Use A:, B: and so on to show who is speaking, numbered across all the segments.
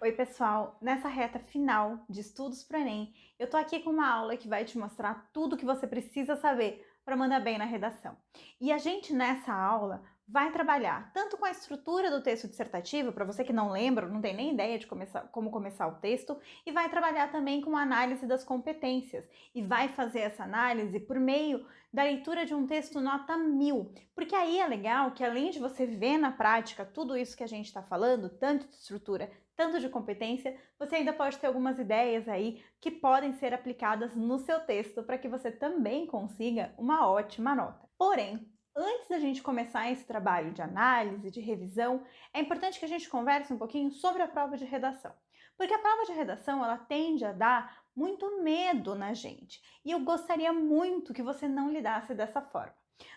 A: Oi pessoal, nessa reta final de estudos para o Enem, eu tô aqui com uma aula que vai te mostrar tudo o que você precisa saber para mandar bem na redação. E a gente nessa aula vai trabalhar tanto com a estrutura do texto dissertativo, para você que não lembra, não tem nem ideia de como começar o texto, e vai trabalhar também com a análise das competências. E vai fazer essa análise por meio da leitura de um texto nota 1000, porque aí é legal que além de você ver na prática tudo isso que a gente está falando, tanto de estrutura, tanto de competência, você ainda pode ter algumas ideias aí que podem ser aplicadas no seu texto para que você também consiga uma ótima nota. Porém, antes da gente começar esse trabalho de análise, de revisão, é importante que a gente converse um pouquinho sobre a prova de redação. Porque a prova de redação, ela tende a dar muito medo na gente. E eu gostaria muito que você não lidasse dessa forma.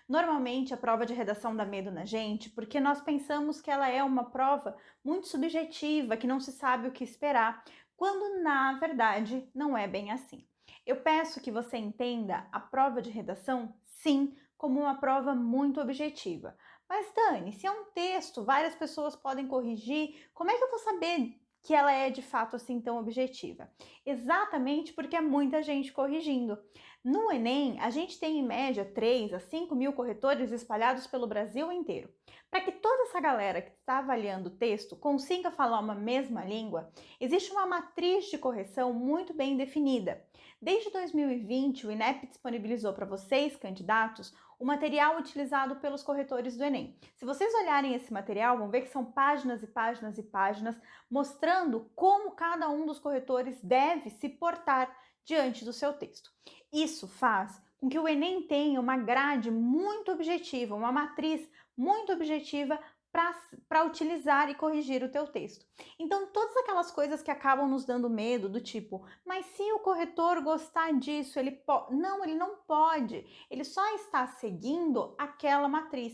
A: Normalmente a prova de redação dá medo na gente porque nós pensamos que ela é uma prova muito subjetiva, que não se sabe o que esperar, quando na verdade não é bem assim. Eu peço que você entenda a prova de redação, sim, como uma prova muito objetiva. Mas Dani, se é um texto, várias pessoas podem corrigir, como é que eu vou saber que ela é de fato assim tão objetiva? Exatamente porque é muita gente corrigindo. No Enem, a gente tem em média 3 a 5 mil corretores espalhados pelo Brasil inteiro. Para que toda essa galera que está avaliando o texto consiga falar uma mesma língua, existe uma matriz de correção muito bem definida. Desde 2020, o INEP disponibilizou para vocês, candidatos, o material utilizado pelos corretores do Enem. Se vocês olharem esse material, vão ver que são páginas e páginas e páginas mostrando como cada um dos corretores deve se portar diante do seu texto. Isso faz com que o Enem tenha uma grade muito objetiva, uma matriz muito objetiva para utilizar e corrigir o teu texto. Então, todas aquelas coisas que acabam nos dando medo, do tipo, mas se o corretor gostar disso, ele pode. Não, ele não pode. Ele só está seguindo aquela matriz.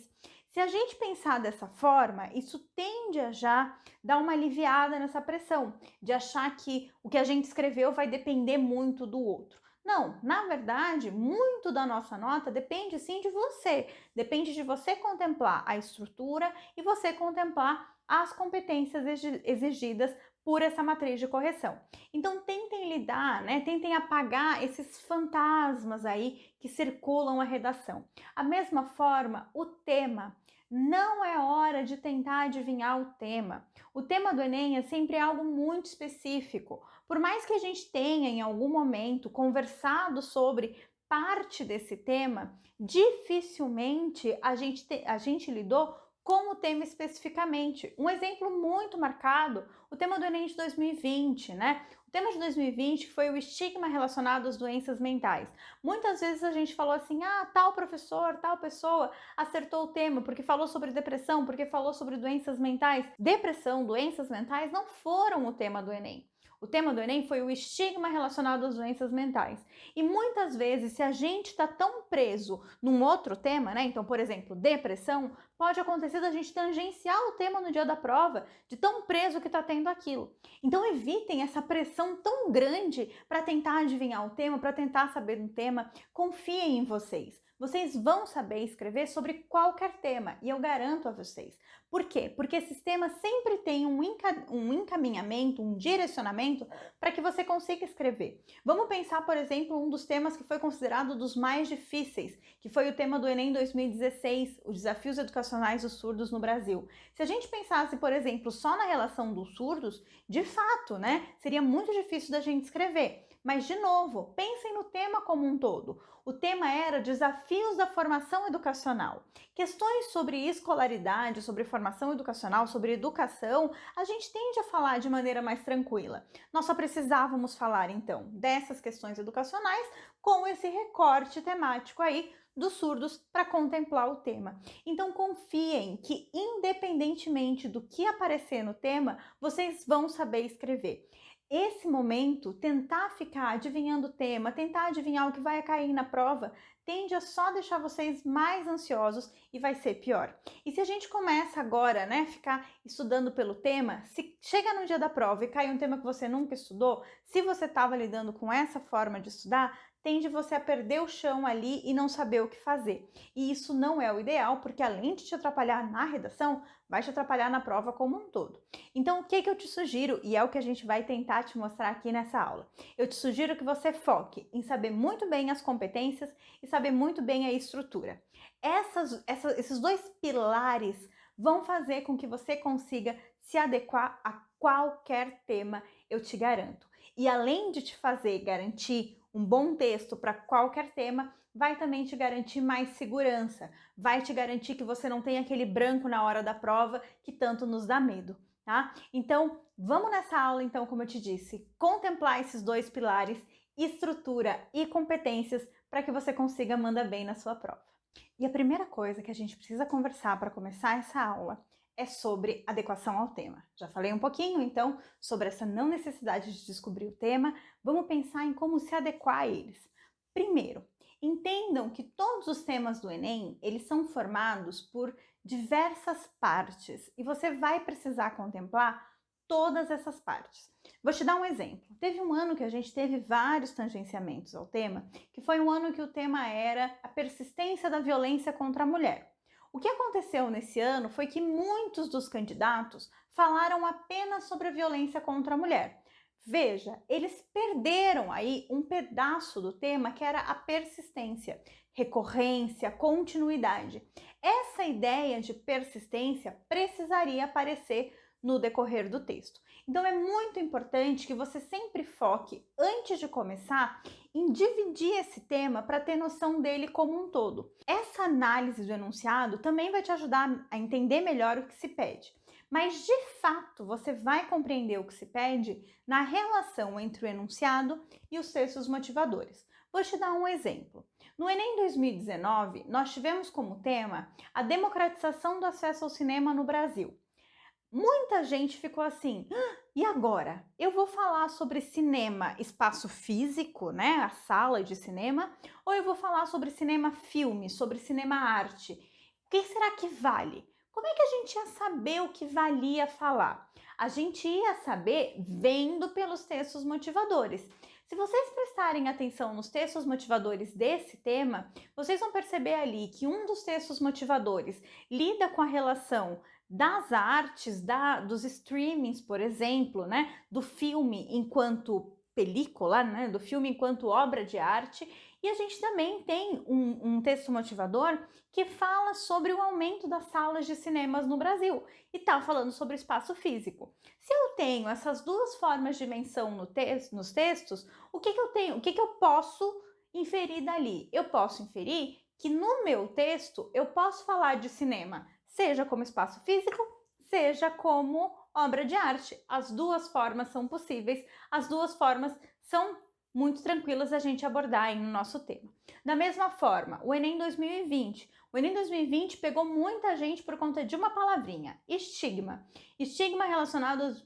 A: Se a gente pensar dessa forma, isso tende a já dar uma aliviada nessa pressão, de achar que o que a gente escreveu vai depender muito do outro. Não, na verdade, muito da nossa nota depende sim de você. Depende de você contemplar a estrutura e você contemplar as competências exigidas por essa matriz de correção. Então tentem lidar, tentem apagar esses fantasmas aí que circulam a redação. A mesma forma, o tema. Não é hora de tentar adivinhar o tema. O tema do Enem é sempre algo muito específico. Por mais que a gente tenha em algum momento conversado sobre parte desse tema, dificilmente a gente lidou com o tema especificamente. Um exemplo muito marcado, o tema do Enem de 2020, né? O tema de 2020 que foi o estigma relacionado às doenças mentais. Muitas vezes a gente falou assim, tal professor, tal pessoa acertou o tema porque falou sobre depressão, porque falou sobre doenças mentais. Depressão, doenças mentais não foram o tema do Enem. O tema do Enem foi o estigma relacionado às doenças mentais. E muitas vezes, se a gente está tão preso num outro tema, então, por exemplo, depressão, pode acontecer da gente tangenciar o tema no dia da prova, de tão preso que está tendo aquilo. Então, evitem essa pressão tão grande para tentar adivinhar o tema, para tentar saber do tema. Confiem em vocês. Vocês vão saber escrever sobre qualquer tema, e eu garanto a vocês. Por quê? Porque esses temas sempre têm um encaminhamento, um direcionamento para que você consiga escrever. Vamos pensar, por exemplo, um dos temas que foi considerado dos mais difíceis, que foi o tema do Enem 2016, os desafios educacionais dos surdos no Brasil. Se a gente pensasse, por exemplo, só na relação dos surdos, de fato, seria muito difícil da gente escrever. Mas, de novo, pensem no tema como um todo. O tema era desafios da formação educacional. Questões sobre escolaridade, sobre formação educacional, sobre educação, a gente tende a falar de maneira mais tranquila. Nós só precisávamos falar, então, dessas questões educacionais com esse recorte temático aí dos surdos para contemplar o tema. Então confiem que, independentemente do que aparecer no tema, vocês vão saber escrever. Esse momento, tentar ficar adivinhando o tema, tentar adivinhar o que vai cair na prova, tende a só deixar vocês mais ansiosos e vai ser pior. E se a gente começa agora, ficar estudando pelo tema, se chega no dia da prova e cai um tema que você nunca estudou, se você estava lidando com essa forma de estudar, tende você a perder o chão ali e não saber o que fazer. E isso não é o ideal, porque além de te atrapalhar na redação, vai te atrapalhar na prova como um todo. Então, o que eu te sugiro, e é o que a gente vai tentar te mostrar aqui nessa aula, eu te sugiro que você foque em saber muito bem as competências e saber muito bem a estrutura. Esses dois pilares vão fazer com que você consiga se adequar a qualquer tema, eu te garanto. E além de te fazer garantir um bom texto para qualquer tema, vai também te garantir mais segurança, vai te garantir que você não tem aquele branco na hora da prova que tanto nos dá medo, tá? Então, vamos nessa aula, então, como eu te disse, contemplar esses dois pilares, estrutura e competências, para que você consiga mandar bem na sua prova. E a primeira coisa que a gente precisa conversar para começar essa aula é sobre adequação ao tema. Já falei um pouquinho, então, sobre essa não necessidade de descobrir o tema, vamos pensar em como se adequar a eles. Primeiro, entendam que todos os temas do Enem, eles são formados por diversas partes e você vai precisar contemplar todas essas partes. Vou te dar um exemplo. Teve um ano que a gente teve vários tangenciamentos ao tema, que foi um ano que o tema era a persistência da violência contra a mulher. O que aconteceu nesse ano foi que muitos dos candidatos falaram apenas sobre a violência contra a mulher. Veja, eles perderam aí um pedaço do tema que era a persistência, recorrência, continuidade. Essa ideia de persistência precisaria aparecer no decorrer do texto. Então é muito importante que você sempre foque, antes de começar, em dividir esse tema para ter noção dele como um todo. Essa análise do enunciado também vai te ajudar a entender melhor o que se pede. Mas, de fato, você vai compreender o que se pede na relação entre o enunciado e os textos motivadores. Vou te dar um exemplo. No Enem 2019, nós tivemos como tema a democratização do acesso ao cinema no Brasil. Muita gente ficou assim, e agora? Eu vou falar sobre cinema, espaço físico, né, a sala de cinema, ou eu vou falar sobre cinema filme, sobre cinema arte? O que será que vale? Como é que a gente ia saber o que valia falar? A gente ia saber vendo pelos textos motivadores. Se vocês prestarem atenção nos textos motivadores desse tema, vocês vão perceber ali que um dos textos motivadores lida com a relação das artes, dos streamings, por exemplo, né, do filme enquanto película, né, do filme enquanto obra de arte, e a gente também tem um texto motivador que fala sobre o aumento das salas de cinemas no Brasil e está falando sobre o espaço físico. Se eu tenho essas duas formas de menção nos textos, o que eu posso inferir dali? Eu posso inferir que no meu texto eu posso falar de cinema, seja como espaço físico, seja como obra de arte. As duas formas são possíveis, as duas formas são muito tranquilas a gente abordar aí no nosso tema. Da mesma forma, o Enem 2020. O Enem 2020 pegou muita gente por conta de uma palavrinha, estigma. Estigma relacionado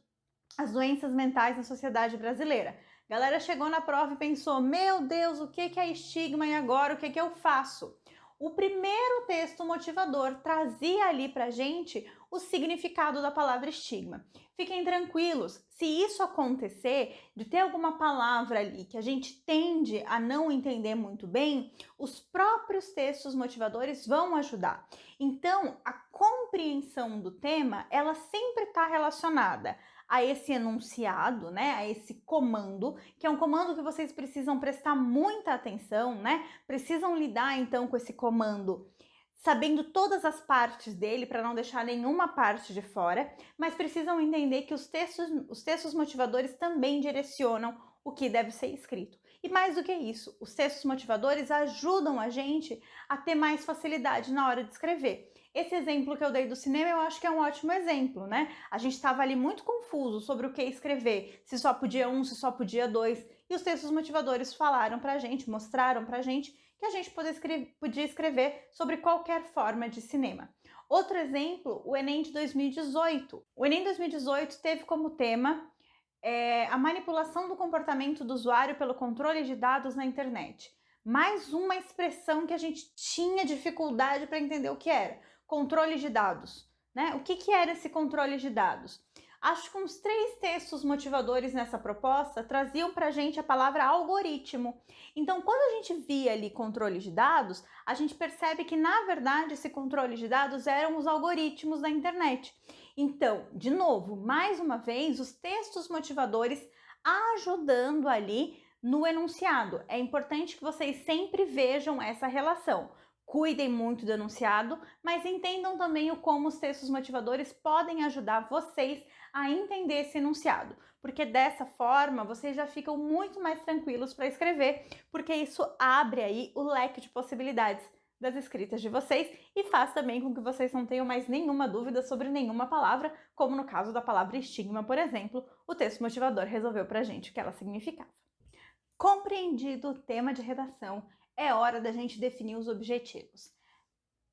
A: às doenças mentais na sociedade brasileira. A galera chegou na prova e pensou, meu Deus, o que é estigma e agora o que eu faço? O primeiro texto motivador trazia ali pra gente o significado da palavra estigma. Fiquem tranquilos, se isso acontecer, de ter alguma palavra ali que a gente tende a não entender muito bem, os próprios textos motivadores vão ajudar. Então, a compreensão do tema, ela sempre está relacionada a esse enunciado, né, a esse comando, que é um comando que vocês precisam prestar muita atenção, né, precisam lidar então com esse comando sabendo todas as partes dele para não deixar nenhuma parte de fora, mas precisam entender que os textos motivadores também direcionam o que deve ser escrito. E mais do que isso, os textos motivadores ajudam a gente a ter mais facilidade na hora de escrever. Esse exemplo que eu dei do cinema, eu acho que é um ótimo exemplo, né? A gente estava ali muito confuso sobre o que escrever, se só podia um, se só podia dois, e os textos motivadores falaram pra gente, mostraram pra gente que a gente podia escrever sobre qualquer forma de cinema. Outro exemplo, o Enem de 2018. O Enem 2018 teve como tema a manipulação do comportamento do usuário pelo controle de dados na internet. Mais uma expressão que a gente tinha dificuldade para entender o que era. Controle de dados, né? O que era esse controle de dados? Acho que uns 3 textos motivadores nessa proposta traziam para a gente a palavra algoritmo. Então, quando a gente via ali controle de dados, a gente percebe que, na verdade, esse controle de dados eram os algoritmos da internet. Então, de novo, mais uma vez, os textos motivadores ajudando ali no enunciado. É importante que vocês sempre vejam essa relação. Cuidem muito do enunciado, mas entendam também o como os textos motivadores podem ajudar vocês a entender esse enunciado, porque dessa forma vocês já ficam muito mais tranquilos para escrever, porque isso abre aí o leque de possibilidades das escritas de vocês e faz também com que vocês não tenham mais nenhuma dúvida sobre nenhuma palavra, como no caso da palavra estigma, por exemplo, o texto motivador resolveu pra gente o que ela significava. Compreendido o tema de redação, é hora da gente definir os objetivos.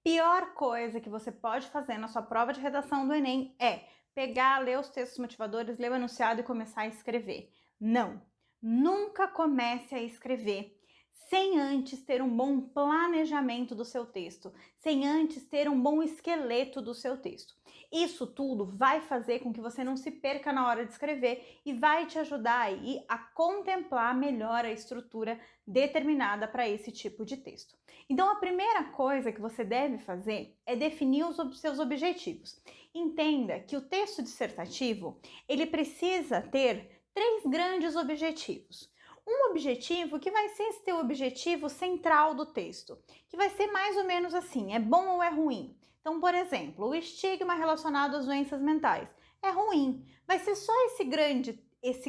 A: Pior coisa que você pode fazer na sua prova de redação do Enem é pegar, ler os textos motivadores, ler o enunciado e começar a escrever. Não! Nunca comece a escrever sem antes ter um bom planejamento do seu texto, sem antes ter um bom esqueleto do seu texto. Isso tudo vai fazer com que você não se perca na hora de escrever e vai te ajudar aí a contemplar melhor a estrutura determinada para esse tipo de texto. Então, a primeira coisa que você deve fazer é definir os seus objetivos. Entenda que o texto dissertativo, ele precisa ter 3 grandes objetivos. Um objetivo que vai ser esse teu objetivo central do texto, que vai ser mais ou menos assim, é bom ou é ruim? Então, por exemplo, o estigma relacionado às doenças mentais é ruim. Vai ser só esse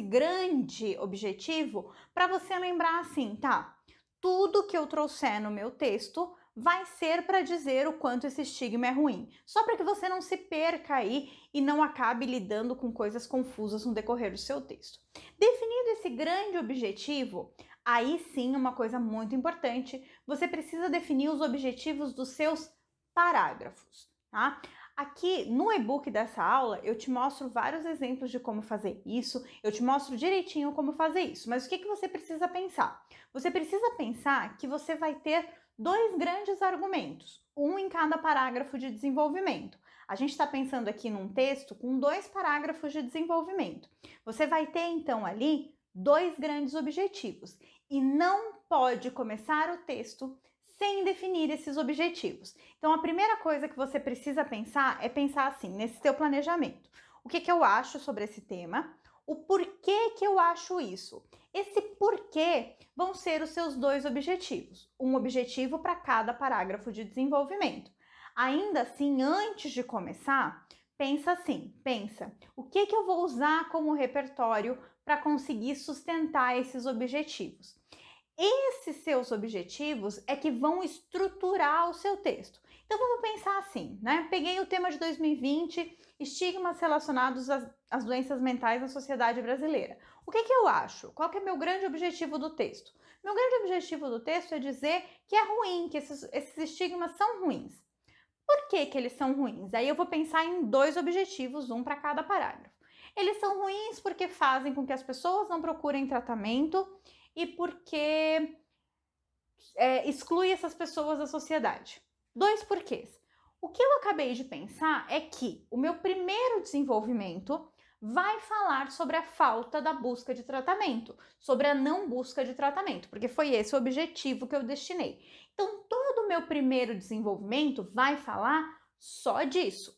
A: grande objetivo para você lembrar assim, tá? Tudo que eu trouxer no meu texto vai ser para dizer o quanto esse estigma é ruim. Só para que você não se perca aí e não acabe lidando com coisas confusas no decorrer do seu texto. Definido esse grande objetivo, aí sim uma coisa muito importante, você precisa definir os objetivos dos seus parágrafos, tá? Aqui no e-book dessa aula eu te mostro vários exemplos de como fazer isso, eu te mostro direitinho como fazer isso, mas o que você precisa pensar? Você precisa pensar que você vai ter 2 grandes argumentos, um em cada parágrafo de desenvolvimento. A gente está pensando aqui num texto com 2 parágrafos de desenvolvimento. Você vai ter então ali 2 grandes objetivos e não pode começar o texto sem definir esses objetivos. Então, a primeira coisa que você precisa pensar é pensar assim, nesse seu planejamento. O que eu acho sobre esse tema? O porquê que eu acho isso? Esse porquê vão ser os seus 2 objetivos. Um objetivo para cada parágrafo de desenvolvimento. Ainda assim, antes de começar, pensa assim, o que eu vou usar como repertório para conseguir sustentar esses objetivos? Esses seus objetivos é que vão estruturar o seu texto. Então vamos pensar assim, né? Peguei o tema de 2020, estigmas relacionados às doenças mentais na sociedade brasileira. O que eu acho? Qual que é meu grande objetivo do texto? Meu grande objetivo do texto é dizer que é ruim, que esses estigmas são ruins. Por que eles são ruins? Aí eu vou pensar em 2 objetivos, um para cada parágrafo. Eles são ruins porque fazem com que as pessoas não procurem tratamento e porque exclui essas pessoas da sociedade. 2 porquês. O que eu acabei de pensar é que o meu primeiro desenvolvimento vai falar sobre a falta da busca de tratamento, sobre a não busca de tratamento, porque foi esse o objetivo que eu destinei. Então, todo o meu primeiro desenvolvimento vai falar só disso.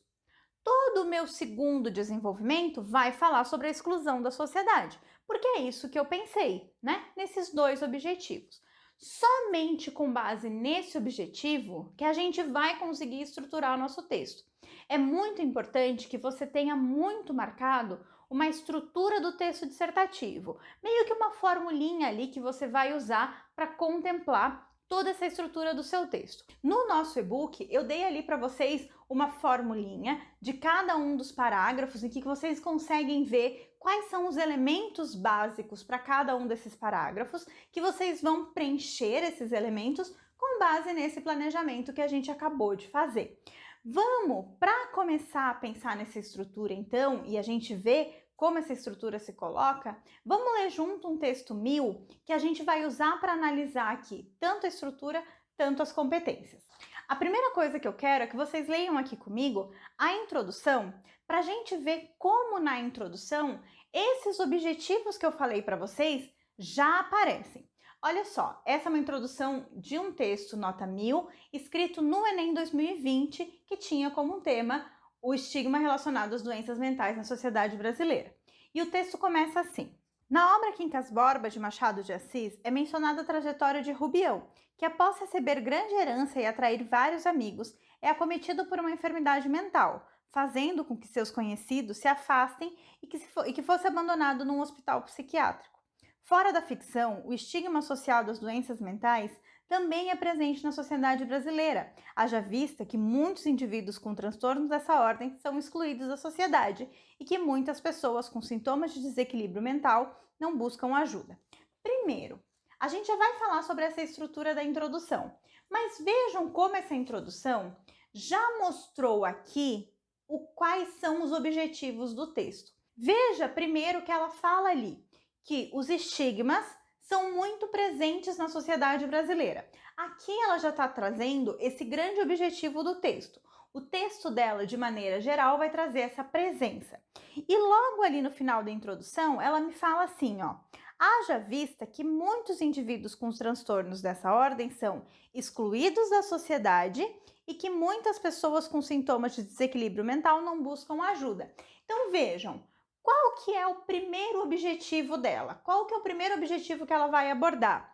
A: Todo o meu segundo desenvolvimento vai falar sobre a exclusão da sociedade, porque é isso que eu pensei, né? Nesses 2 objetivos. Somente com base nesse objetivo que a gente vai conseguir estruturar o nosso texto. É muito importante que você tenha muito marcado uma estrutura do texto dissertativo, meio que uma formulinha ali que você vai usar para contemplar toda essa estrutura do seu texto. No nosso e-book, eu dei ali para vocês uma formulinha de cada um dos parágrafos em que vocês conseguem ver quais são os elementos básicos para cada um desses parágrafos, que vocês vão preencher esses elementos com base nesse planejamento que a gente acabou de fazer. Vamos, para começar a pensar nessa estrutura então, e a gente ver como essa estrutura se coloca, vamos ler junto um texto 1000 que a gente vai usar para analisar aqui tanto a estrutura, tanto as competências. A primeira coisa que eu quero é que vocês leiam aqui comigo a introdução, para a gente ver como na introdução esses objetivos que eu falei para vocês já aparecem. Olha só, essa é uma introdução de um texto nota 1000, escrito no Enem 2020, que tinha como tema o estigma relacionado às doenças mentais na sociedade brasileira. E o texto começa assim. Na obra Quincas Borba, de Machado de Assis, é mencionada a trajetória de Rubião, que após receber grande herança e atrair vários amigos, é acometido por uma enfermidade mental, fazendo com que seus conhecidos se afastem e que fosse abandonado num hospital psiquiátrico. Fora da ficção, o estigma associado às doenças mentais também é presente na sociedade brasileira, haja vista que muitos indivíduos com transtornos dessa ordem são excluídos da sociedade e que muitas pessoas com sintomas de desequilíbrio mental não buscam ajuda. Primeiro, a gente já vai falar sobre essa estrutura da introdução, mas vejam como essa introdução já mostrou aqui quais são os objetivos do texto. Veja primeiro que ela fala ali que os estigmas são muito presentes na sociedade brasileira. Aqui ela já está trazendo esse grande objetivo do texto. O texto dela, de maneira geral, vai trazer essa presença. E logo ali no final da introdução, ela me fala assim, ó. Haja vista que muitos indivíduos com os transtornos dessa ordem são excluídos da sociedade e que muitas pessoas com sintomas de desequilíbrio mental não buscam ajuda. Então vejam, qual que é o primeiro objetivo dela? Qual que é o primeiro objetivo que ela vai abordar?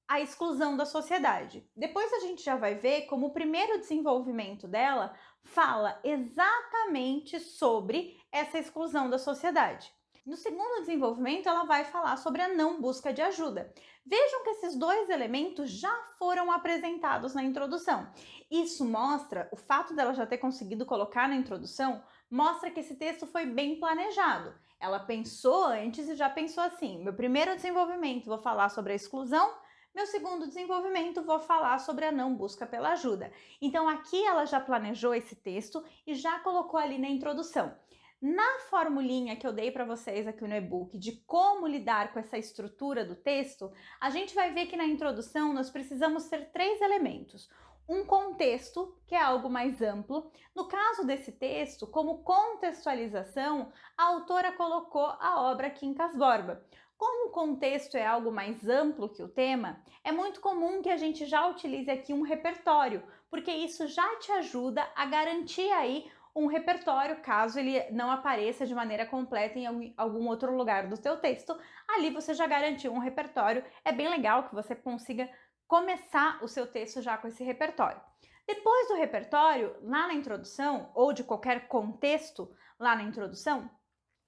A: A exclusão da sociedade. Depois a gente já vai ver como o primeiro desenvolvimento dela fala exatamente sobre essa exclusão da sociedade. No segundo desenvolvimento, ela vai falar sobre a não busca de ajuda. Vejam que esses dois elementos já foram apresentados na introdução. Isso mostra, o fato dela já ter conseguido colocar na introdução, mostra que esse texto foi bem planejado. Ela pensou antes e já pensou assim, meu primeiro desenvolvimento vou falar sobre a exclusão, meu segundo desenvolvimento vou falar sobre a não busca pela ajuda. Então aqui ela já planejou esse texto e já colocou ali na introdução. Na formulinha que eu dei para vocês aqui no e-book de como lidar com essa estrutura do texto, a gente vai ver que na introdução nós precisamos ter 3 elementos. Um contexto, que é algo mais amplo. No caso desse texto, como contextualização, a autora colocou a obra Quincas Borba. Como o contexto é algo mais amplo que o tema, é muito comum que a gente já utilize aqui um repertório, porque isso já te ajuda a garantir aí um repertório, caso ele não apareça de maneira completa em algum outro lugar do teu texto. Ali você já garantiu um repertório. É bem legal que você consiga começar o seu texto já com esse repertório. Depois do repertório, lá na introdução, ou de qualquer contexto lá na introdução,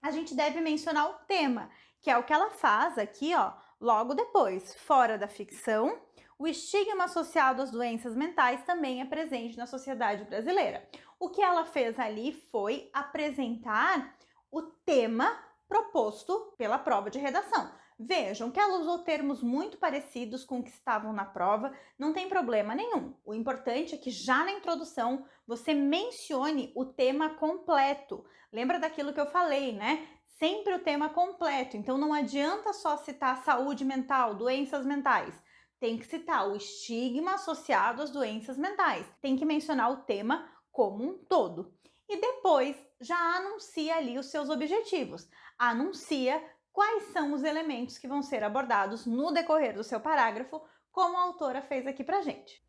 A: a gente deve mencionar o tema, que é o que ela faz aqui, ó, logo depois. Fora da ficção, o estigma associado às doenças mentais também é presente na sociedade brasileira. O que ela fez ali foi apresentar o tema proposto pela prova de redação. Vejam que ela usou termos muito parecidos com o que estavam na prova, não tem problema nenhum. O importante é que já na introdução você mencione o tema completo. Lembra daquilo que eu falei, né? Sempre o tema completo, então não adianta só citar saúde mental, doenças mentais. Tem que citar o estigma associado às doenças mentais. Tem que mencionar o tema como um todo. E depois já anuncia ali os seus objetivos. Anuncia quais são os elementos que vão ser abordados no decorrer do seu parágrafo, como a autora fez aqui pra gente.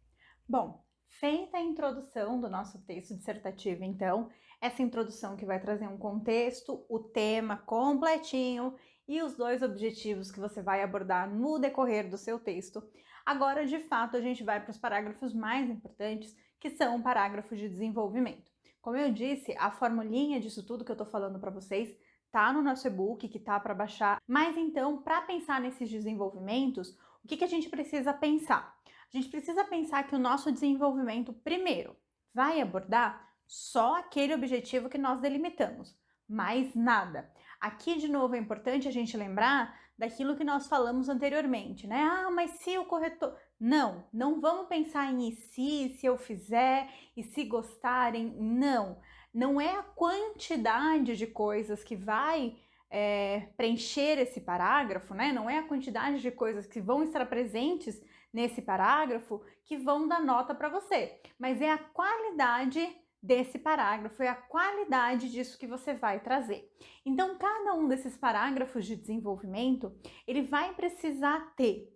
A: Bom, feita a introdução do nosso texto dissertativo, então, essa introdução que vai trazer um contexto, o tema completinho e os 2 objetivos que você vai abordar no decorrer do seu texto. Agora, de fato, a gente vai para os parágrafos mais importantes, que são o parágrafo de desenvolvimento. Como eu disse, a formulinha disso tudo que eu tô falando para vocês tá no nosso e-book, que tá para baixar. Mas então, para pensar nesses desenvolvimentos, o que a gente precisa pensar? A gente precisa pensar que o nosso desenvolvimento, primeiro, vai abordar só aquele objetivo que nós delimitamos, mais nada. Aqui, de novo, é importante a gente lembrar daquilo que nós falamos anteriormente, né? Ah, mas se o corretor... Não vamos pensar em e se eu fizer, e se gostarem, não. Não é a quantidade de coisas que vai preencher esse parágrafo, né? Não é a quantidade de coisas que vão estar presentes nesse parágrafo que vão dar nota para você, mas é a qualidade desse parágrafo, é a qualidade disso que você vai trazer. Então, cada um desses parágrafos de desenvolvimento, ele vai precisar ter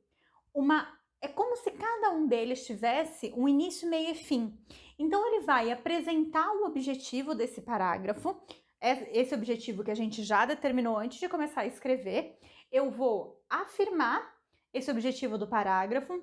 A: é como se cada um deles tivesse um início, meio e fim. Então, ele vai apresentar o objetivo desse parágrafo, esse objetivo que a gente já determinou antes de começar a escrever. Eu vou afirmar esse objetivo do parágrafo,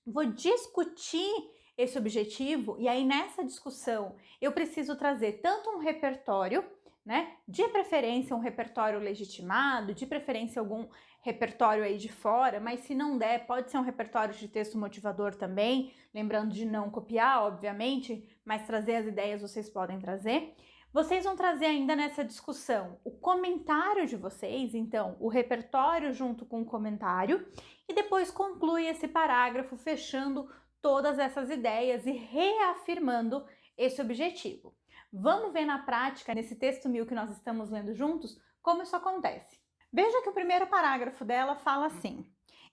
A: vou discutir esse objetivo, e aí nessa discussão eu preciso trazer tanto um repertório, né, de preferência um repertório legitimado, de preferência algum repertório aí de fora, mas se não der, pode ser um repertório de texto motivador também, lembrando de não copiar, obviamente, mas trazer as ideias vocês podem trazer. Vocês vão trazer ainda nessa discussão o comentário de vocês, então o repertório junto com o comentário, e depois conclui esse parágrafo fechando todas essas ideias e reafirmando esse objetivo. Vamos ver na prática, nesse texto 1000 que nós estamos lendo juntos, como isso acontece. Veja que o primeiro parágrafo dela fala assim: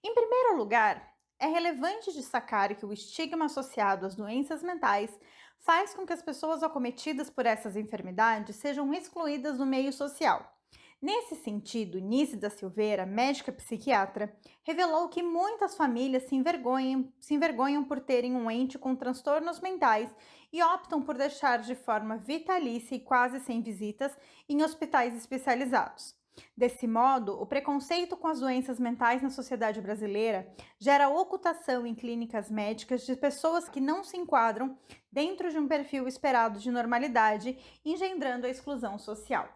A: em primeiro lugar, é relevante destacar que o estigma associado às doenças mentais faz com que as pessoas acometidas por essas enfermidades sejam excluídas do meio social. Nesse sentido, Nice da Silveira, médica psiquiatra, revelou que muitas famílias se envergonham por terem um ente com transtornos mentais e optam por deixar de forma vitalícia e quase sem visitas em hospitais especializados. Desse modo, o preconceito com as doenças mentais na sociedade brasileira gera ocultação em clínicas médicas de pessoas que não se enquadram dentro de um perfil esperado de normalidade, engendrando a exclusão social.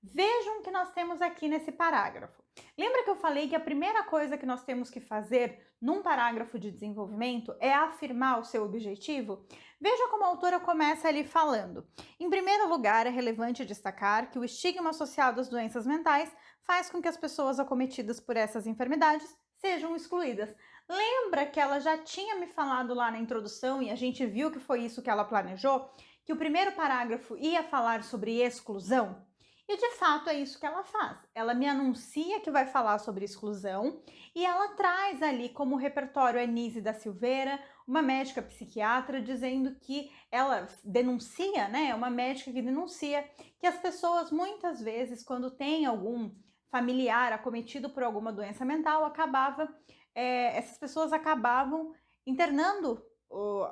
A: Vejam o que nós temos aqui nesse parágrafo. Lembra que eu falei que a primeira coisa que nós temos que fazer num parágrafo de desenvolvimento é afirmar o seu objetivo? Veja como a autora começa ali falando. Em primeiro lugar, é relevante destacar que o estigma associado às doenças mentais faz com que as pessoas acometidas por essas enfermidades sejam excluídas. Lembra que ela já tinha me falado lá na introdução, e a gente viu que foi isso que ela planejou, que o primeiro parágrafo ia falar sobre exclusão? E de fato é isso que ela faz. Ela me anuncia que vai falar sobre exclusão e ela traz ali como repertório a Nice da Silveira, uma médica psiquiatra, dizendo que ela denuncia, né? Uma médica que denuncia que as pessoas muitas vezes, quando tem algum familiar acometido por alguma doença mental, essas pessoas acabavam internando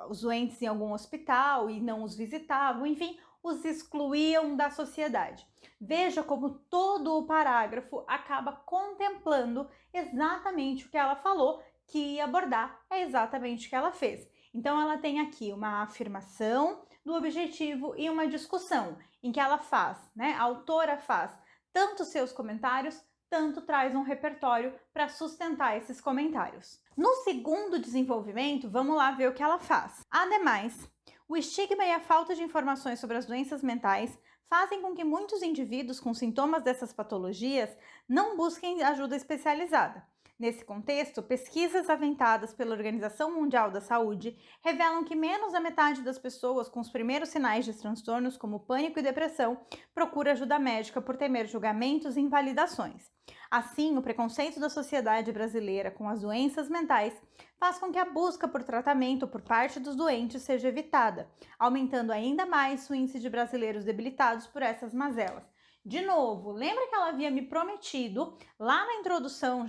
A: os doentes em algum hospital e não os visitavam, enfim, os excluíam da sociedade. Veja como todo o parágrafo acaba contemplando exatamente o que ela falou que ia abordar, é exatamente o que ela fez. Então ela tem aqui uma afirmação do objetivo e uma discussão em que ela faz, né? A autora faz tanto seus comentários, tanto traz um repertório para sustentar esses comentários. No segundo desenvolvimento, vamos lá ver o que ela faz. Ademais, o estigma e a falta de informações sobre as doenças mentais fazem com que muitos indivíduos com sintomas dessas patologias não busquem ajuda especializada. Nesse contexto, pesquisas aventadas pela Organização Mundial da Saúde revelam que menos da metade das pessoas com os primeiros sinais de transtornos, como pânico e depressão, procura ajuda médica por temer julgamentos e invalidações. Assim, o preconceito da sociedade brasileira com as doenças mentais faz com que a busca por tratamento por parte dos doentes seja evitada, aumentando ainda mais o índice de brasileiros debilitados por essas mazelas. De novo, lembra que ela havia me prometido, lá na introdução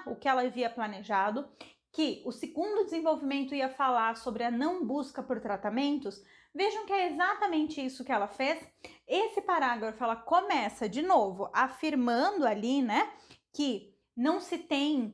A: o que ela havia planejado, que o segundo desenvolvimento ia falar sobre a não busca por tratamentos? Vejam que é exatamente isso que ela fez. Esse parágrafo, ela começa, de novo, afirmando ali, né, que não se tem,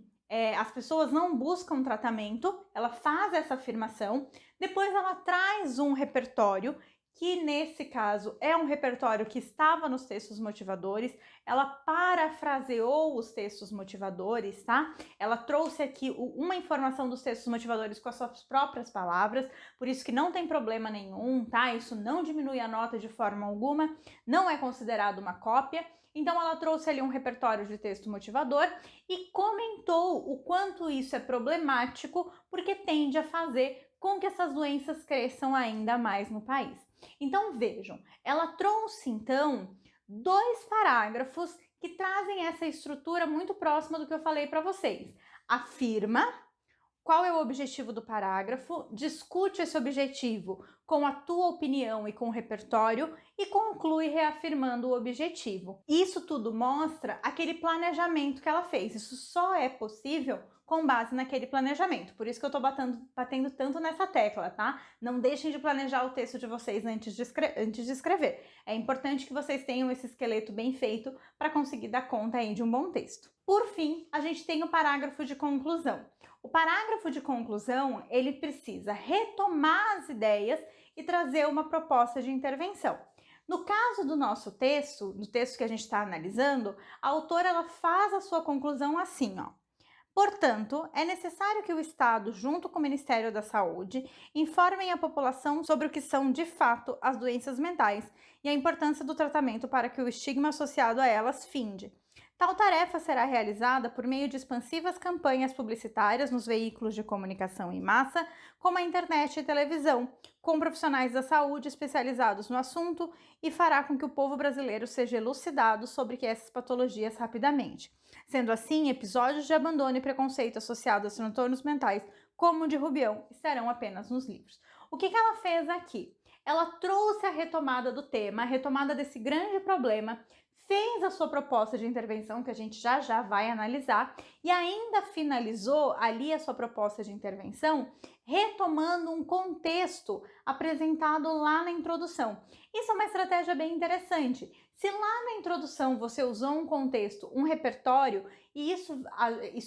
A: as pessoas não buscam tratamento, ela faz essa afirmação, depois ela traz um repertório, que nesse caso é um repertório que estava nos textos motivadores, ela parafraseou os textos motivadores, tá? Ela trouxe aqui uma informação dos textos motivadores com as suas próprias palavras, por isso que não tem problema nenhum, tá? Isso não diminui a nota de forma alguma, não é considerado uma cópia. Então ela trouxe ali um repertório de texto motivador e comentou o quanto isso é problemático, porque tende a fazer com que essas doenças cresçam ainda mais no país. Então vejam, ela trouxe então 2 parágrafos que trazem essa estrutura muito próxima do que eu falei para vocês. Afirma qual é o objetivo do parágrafo, discute esse objetivo com a tua opinião e com o repertório e conclui reafirmando o objetivo. Isso tudo mostra aquele planejamento que ela fez. Isso só é possível com base naquele planejamento. Por isso que eu tô batendo tanto nessa tecla, tá? Não deixem de planejar o texto de vocês antes de escrever. É importante que vocês tenham esse esqueleto bem feito para conseguir dar conta aí de um bom texto. Por fim, a gente tem o parágrafo de conclusão. O parágrafo de conclusão, ele precisa retomar as ideias e trazer uma proposta de intervenção. No caso do nosso texto, do texto que a gente está analisando, a autora ela faz a sua conclusão assim, ó. Portanto, é necessário que o Estado, junto com o Ministério da Saúde, informem a população sobre o que são, de fato, as doenças mentais e a importância do tratamento para que o estigma associado a elas finde. Tal tarefa será realizada por meio de expansivas campanhas publicitárias nos veículos de comunicação em massa, como a internet e televisão, com profissionais da saúde especializados no assunto e fará com que o povo brasileiro seja elucidado sobre essas patologias rapidamente. Sendo assim, episódios de abandono e preconceito associados a transtornos mentais, como o de Rubião, estarão apenas nos livros. O que ela fez aqui? Ela trouxe a retomada do tema, a retomada desse grande problema, fez a sua proposta de intervenção, que a gente já vai analisar, e ainda finalizou ali a sua proposta de intervenção, retomando um contexto apresentado lá na introdução. Isso é uma estratégia bem interessante. Se lá na introdução você usou um contexto, um repertório, e isso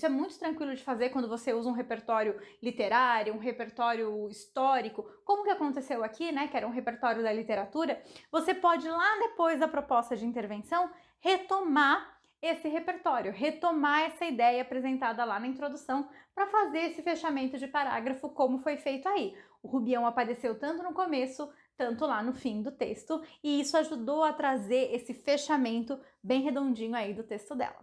A: é muito tranquilo de fazer quando você usa um repertório literário, um repertório histórico, como que aconteceu aqui, né, que era um repertório da literatura, você pode lá depois da proposta de intervenção retomar esse repertório, retomar essa ideia apresentada lá na introdução para fazer esse fechamento de parágrafo como foi feito aí. O Rubião apareceu tanto no começo, tanto lá no fim do texto, e isso ajudou a trazer esse fechamento bem redondinho aí do texto dela.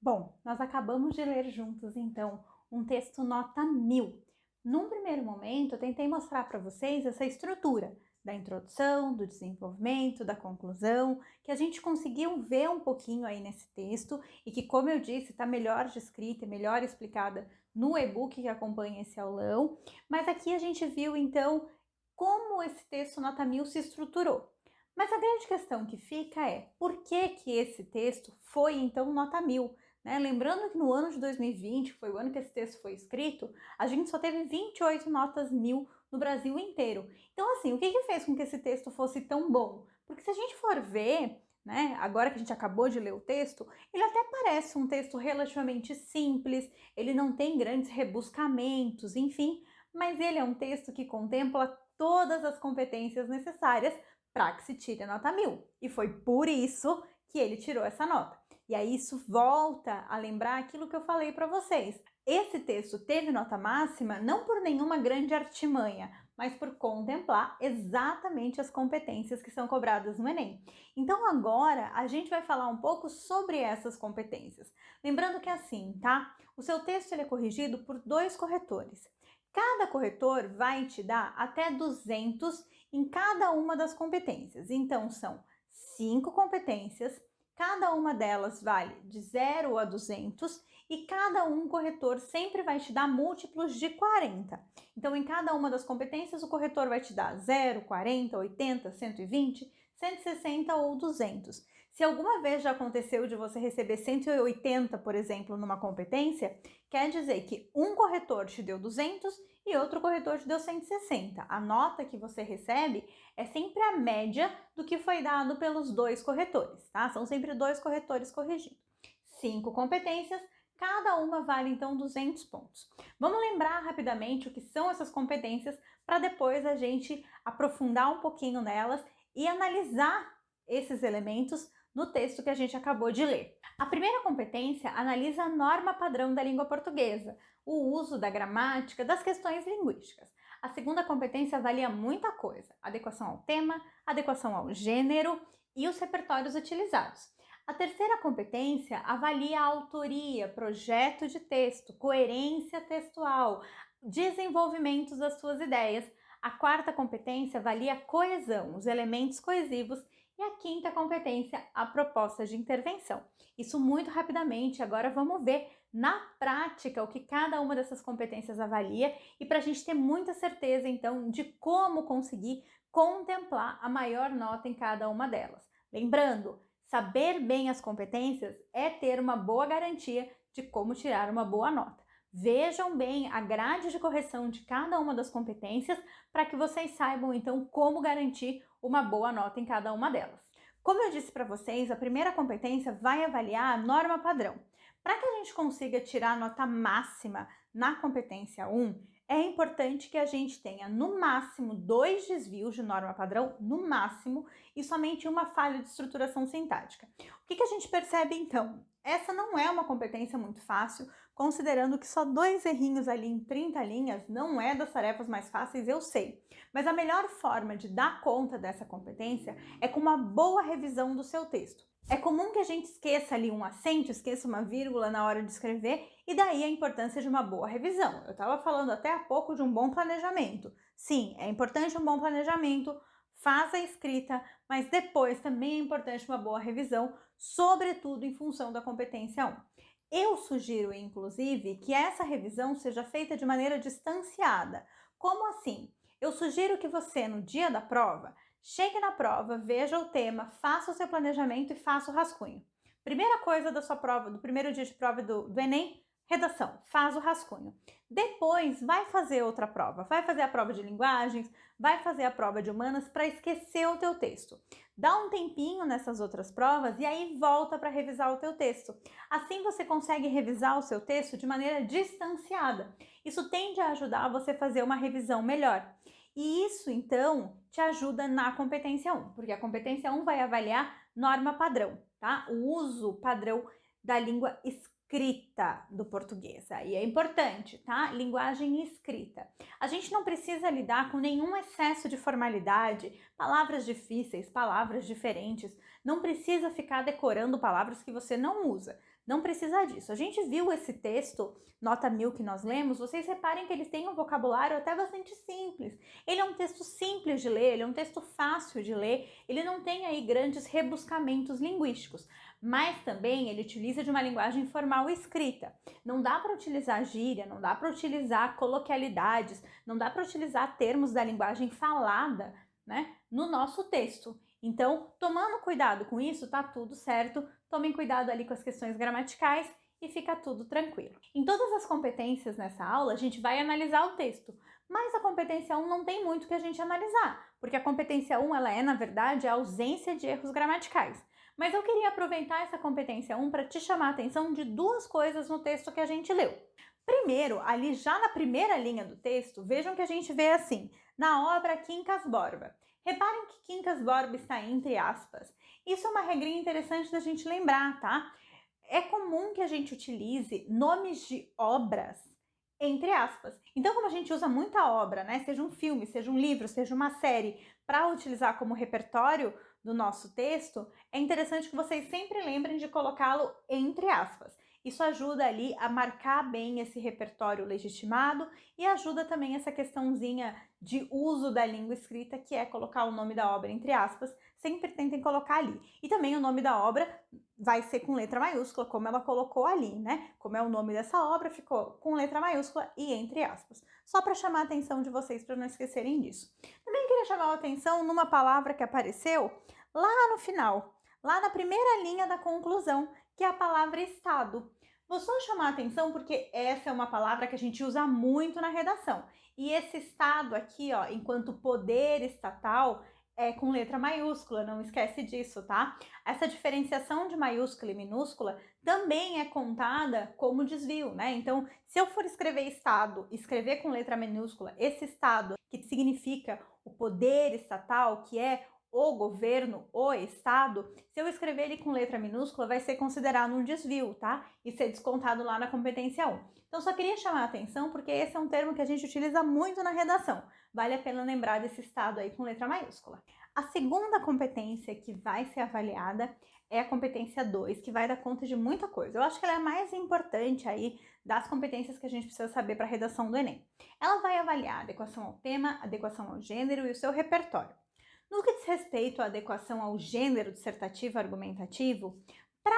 A: Bom, nós acabamos de ler juntos, então, um texto nota 1000. Num primeiro momento, eu tentei mostrar para vocês essa estrutura da introdução, do desenvolvimento, da conclusão, que a gente conseguiu ver um pouquinho aí nesse texto e que, como eu disse, está melhor descrita e melhor explicada no e-book que acompanha esse aulão. Mas aqui a gente viu, então, como esse texto nota 1000 se estruturou. Mas a grande questão que fica é, por que esse texto foi, então, nota 1000? Né? Lembrando que no ano de 2020, que foi o ano que esse texto foi escrito, a gente só teve 28 notas 1000 no Brasil inteiro. Então, assim, o que fez com que esse texto fosse tão bom? Porque se a gente for ver, né, agora que a gente acabou de ler o texto, ele até parece um texto relativamente simples, ele não tem grandes rebuscamentos, enfim, mas ele é um texto que contempla todas as competências necessárias para que se tire a nota 1000. E foi por isso que ele tirou essa nota. E aí isso volta a lembrar aquilo que eu falei para vocês. Esse texto teve nota máxima não por nenhuma grande artimanha, mas por contemplar exatamente as competências que são cobradas no Enem. Então agora a gente vai falar um pouco sobre essas competências. Lembrando que é assim, tá? O seu texto ele é corrigido por 2 corretores. Cada corretor vai te dar até 200 em cada uma das competências. Então são 5 competências. Cada uma delas vale de 0 a 200 e cada corretor sempre vai te dar múltiplos de 40. Então, em cada uma das competências, o corretor vai te dar 0, 40, 80, 120, 160 ou 200. Se alguma vez já aconteceu de você receber 180, por exemplo, numa competência, quer dizer que um corretor te deu 200 e outro corretor te deu 160. A nota que você recebe é sempre a média do que foi dado pelos 2 corretores, tá? São sempre 2 corretores corrigindo. 5 competências, cada uma vale então 200 pontos. Vamos lembrar rapidamente o que são essas competências para depois a gente aprofundar um pouquinho nelas e analisar esses elementos no texto que a gente acabou de ler. A primeira competência analisa a norma padrão da língua portuguesa, o uso da gramática, das questões linguísticas. A segunda competência avalia muita coisa: adequação ao tema, adequação ao gênero e os repertórios utilizados. A terceira competência avalia a autoria, projeto de texto, coerência textual, desenvolvimento das suas ideias. A quarta competência avalia a coesão, os elementos coesivos. E a quinta competência, a proposta de intervenção. Isso muito rapidamente, agora vamos ver na prática o que cada uma dessas competências avalia e para a gente ter muita certeza, então, de como conseguir contemplar a maior nota em cada uma delas. Lembrando, saber bem as competências é ter uma boa garantia de como tirar uma boa nota. Vejam bem a grade de correção de cada uma das competências para que vocês saibam, então, como garantir uma boa nota em cada uma delas. Como eu disse para vocês, a primeira competência vai avaliar a norma padrão. Para que a gente consiga tirar a nota máxima na competência 1, é importante que a gente tenha no máximo 2 desvios de norma padrão, no máximo, e somente uma falha de estruturação sintática. O que a gente percebe então? Essa não é uma competência muito fácil, considerando que só 2 errinhos ali em 30 linhas não é das tarefas mais fáceis, eu sei. Mas a melhor forma de dar conta dessa competência é com uma boa revisão do seu texto. É comum que a gente esqueça ali um acento, esqueça uma vírgula na hora de escrever, e daí a importância de uma boa revisão. Eu estava falando até há pouco de um bom planejamento. Sim, é importante um bom planejamento, faz a escrita, mas depois também é importante uma boa revisão, sobretudo em função da competência 1. Eu sugiro, inclusive, que essa revisão seja feita de maneira distanciada. Como assim? Eu sugiro que você, no dia da prova, chegue na prova, veja o tema, faça o seu planejamento e faça o rascunho. Primeira coisa da sua prova, do primeiro dia de prova do Enem, redação, faz o rascunho. Depois vai fazer outra prova, vai fazer a prova de linguagens, vai fazer a prova de humanas para esquecer o teu texto. Dá um tempinho nessas outras provas e aí volta para revisar o teu texto. Assim você consegue revisar o seu texto de maneira distanciada. Isso tende a ajudar você a fazer uma revisão melhor. E isso, então, te ajuda na competência 1, porque a competência 1 vai avaliar norma padrão, tá? O uso padrão da língua escrita do português. Aí é importante, tá? Linguagem escrita. A gente não precisa lidar com nenhum excesso de formalidade, palavras difíceis, palavras diferentes. Não precisa ficar decorando palavras que você não usa. Não precisa disso. A gente viu esse texto, nota 1000 que nós lemos, vocês reparem que ele tem um vocabulário até bastante simples. Ele é um texto simples de ler, ele é um texto fácil de ler, ele não tem aí grandes rebuscamentos linguísticos, mas também ele utiliza de uma linguagem formal escrita. Não dá para utilizar gíria, não dá para utilizar coloquialidades, não dá para utilizar termos da linguagem falada, né, no nosso texto. Então, tomando cuidado com isso, tá tudo certo. Tomem cuidado ali com as questões gramaticais e fica tudo tranquilo. Em todas as competências nessa aula, a gente vai analisar o texto, mas a competência 1 não tem muito que a gente analisar, porque a competência 1 ela é, na verdade, a ausência de erros gramaticais. Mas eu queria aproveitar essa competência 1 para te chamar a atenção de 2 coisas no texto que a gente leu. Primeiro, ali já na primeira linha do texto, vejam que a gente vê assim, na obra Quincas Borba. Reparem que Quincas Borba está entre aspas. Isso é uma regrinha interessante da gente lembrar, tá? É comum que a gente utilize nomes de obras entre aspas. Então, como a gente usa muita obra, né? Seja um filme, seja um livro, seja uma série, para utilizar como repertório do nosso texto, é interessante que vocês sempre lembrem de colocá-lo entre aspas. Isso ajuda ali a marcar bem esse repertório legitimado e ajuda também essa questãozinha de uso da língua escrita, que é colocar o nome da obra entre aspas, sempre tentem colocar ali. E também o nome da obra vai ser com letra maiúscula, como ela colocou ali, né? Como é o nome dessa obra, ficou com letra maiúscula e entre aspas. Só para chamar a atenção de vocês, para não esquecerem disso. Também queria chamar a atenção numa palavra que apareceu lá no final, lá na primeira linha da conclusão, que é a palavra Estado. Vou só chamar a atenção porque essa é uma palavra que a gente usa muito na redação. E esse Estado aqui, ó, enquanto poder estatal, é com letra maiúscula, não esquece disso, tá? Essa diferenciação de maiúscula e minúscula também é contada como desvio, né? Então, se eu for escrever Estado, escrever com letra minúscula, esse Estado, que significa o poder estatal, que é o governo, o estado, se eu escrever ele com letra minúscula, vai ser considerado um desvio, tá? E ser descontado lá na competência 1. Então, só queria chamar a atenção porque esse é um termo que a gente utiliza muito na redação. Vale a pena lembrar desse estado aí com letra maiúscula. A segunda competência que vai ser avaliada é a competência 2, que vai dar conta de muita coisa. Eu acho que ela é a mais importante aí das competências que a gente precisa saber para a redação do Enem. Ela vai avaliar a adequação ao tema, a adequação ao gênero e o seu repertório. No que diz respeito à adequação ao gênero dissertativo argumentativo, para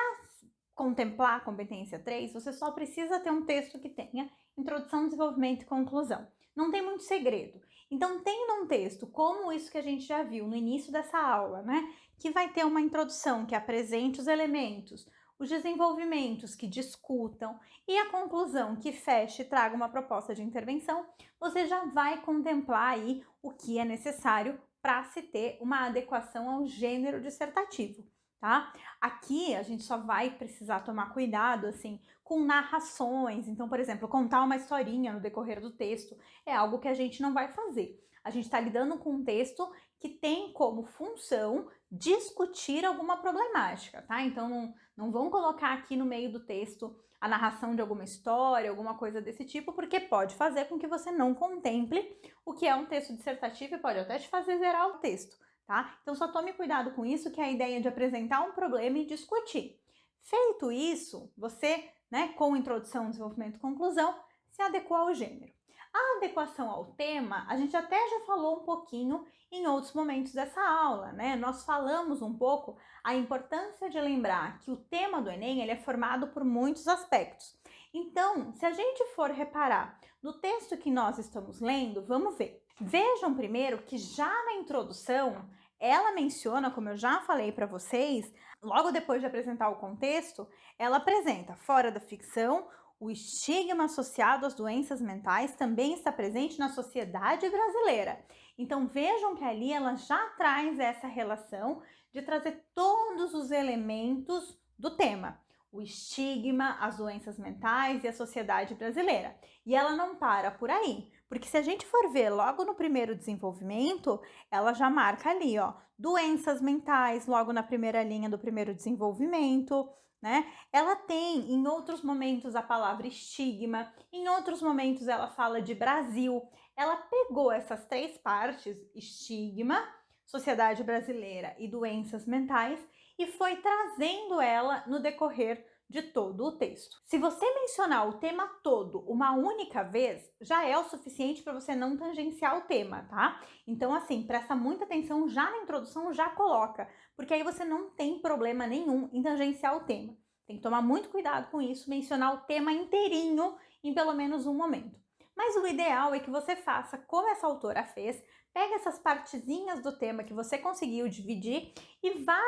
A: contemplar a competência 3, você só precisa ter um texto que tenha introdução, desenvolvimento e conclusão. Não tem muito segredo. Então, tendo um texto como isso que a gente já viu no início dessa aula, né, que vai ter uma introdução que apresente os elementos, os desenvolvimentos que discutam e a conclusão que feche e traga uma proposta de intervenção, você já vai contemplar aí o que é necessário para se ter uma adequação ao gênero dissertativo, tá? Aqui a gente só vai precisar tomar cuidado, assim, com narrações. Então, por exemplo, contar uma historinha no decorrer do texto é algo que a gente não vai fazer. A gente está lidando com um texto que tem como função discutir alguma problemática, tá? Então, não vão colocar aqui no meio do texto a narração de alguma história, alguma coisa desse tipo, porque pode fazer com que você não contemple o que é um texto dissertativo e pode até te fazer zerar o texto, tá? Então só tome cuidado com isso, que é a ideia de apresentar um problema e discutir. Feito isso, você, né, com introdução, desenvolvimento e conclusão, se adequou ao gênero. A adequação ao tema, a gente até já falou um pouquinho em outros momentos dessa aula, né? Nós falamos um pouco a importância de lembrar que o tema do Enem ele é formado por muitos aspectos. Então, se a gente for reparar no texto que nós estamos lendo, vamos ver. Vejam primeiro que já na introdução, ela menciona, como eu já falei para vocês, logo depois de apresentar o contexto, ela apresenta, fora da ficção, o estigma associado às doenças mentais também está presente na sociedade brasileira. Então vejam que ali ela já traz essa relação de trazer todos os elementos do tema. O estigma, as doenças mentais e a sociedade brasileira. E ela não para por aí, porque se a gente for ver logo no primeiro desenvolvimento, ela já marca ali, ó, doenças mentais, logo na primeira linha do primeiro desenvolvimento, né? Ela tem em outros momentos a palavra estigma, em outros momentos ela fala de Brasil. Ela pegou essas três partes, estigma, sociedade brasileira e doenças mentais, e foi trazendo ela no decorrer de todo o texto. Se você mencionar o tema todo uma única vez, já é o suficiente para você não tangenciar o tema, tá? Então, assim, presta muita atenção já na introdução, já coloca, porque aí você não tem problema nenhum em tangenciar o tema. Tem que tomar muito cuidado com isso, mencionar o tema inteirinho em pelo menos um momento. Mas o ideal é que você faça como essa autora fez, pegue essas partezinhas do tema que você conseguiu dividir e vá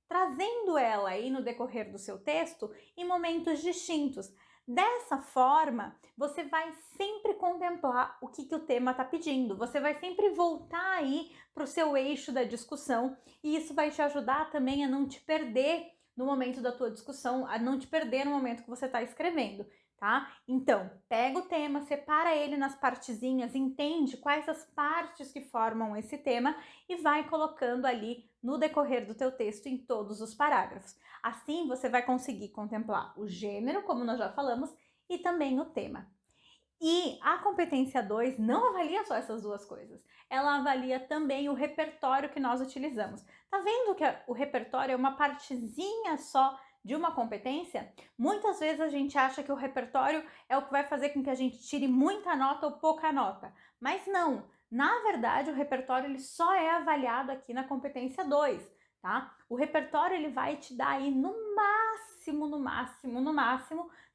A: trazendo ela aí no decorrer do seu texto em momentos distintos. Dessa forma, você vai sempre contemplar o que o tema está pedindo, você vai sempre voltar aí para o seu eixo da discussão e isso vai te ajudar também a não te perder no momento da tua discussão, a não te perder no momento que você está escrevendo, tá? Então, pega o tema, separa ele nas partezinhas, entende quais as partes que formam esse tema e vai colocando ali no decorrer do teu texto em todos os parágrafos. Assim, você vai conseguir contemplar o gênero, como nós já falamos, e também o tema. E a competência 2 não avalia só essas duas coisas, ela avalia também o repertório que nós utilizamos. Tá vendo que o repertório é uma partezinha só de uma competência? Muitas vezes a gente acha que o repertório é o que vai fazer com que a gente tire muita nota ou pouca nota, mas não. Na verdade, o repertório ele só é avaliado aqui na competência 2, tá? O repertório ele vai te dar aí no máximo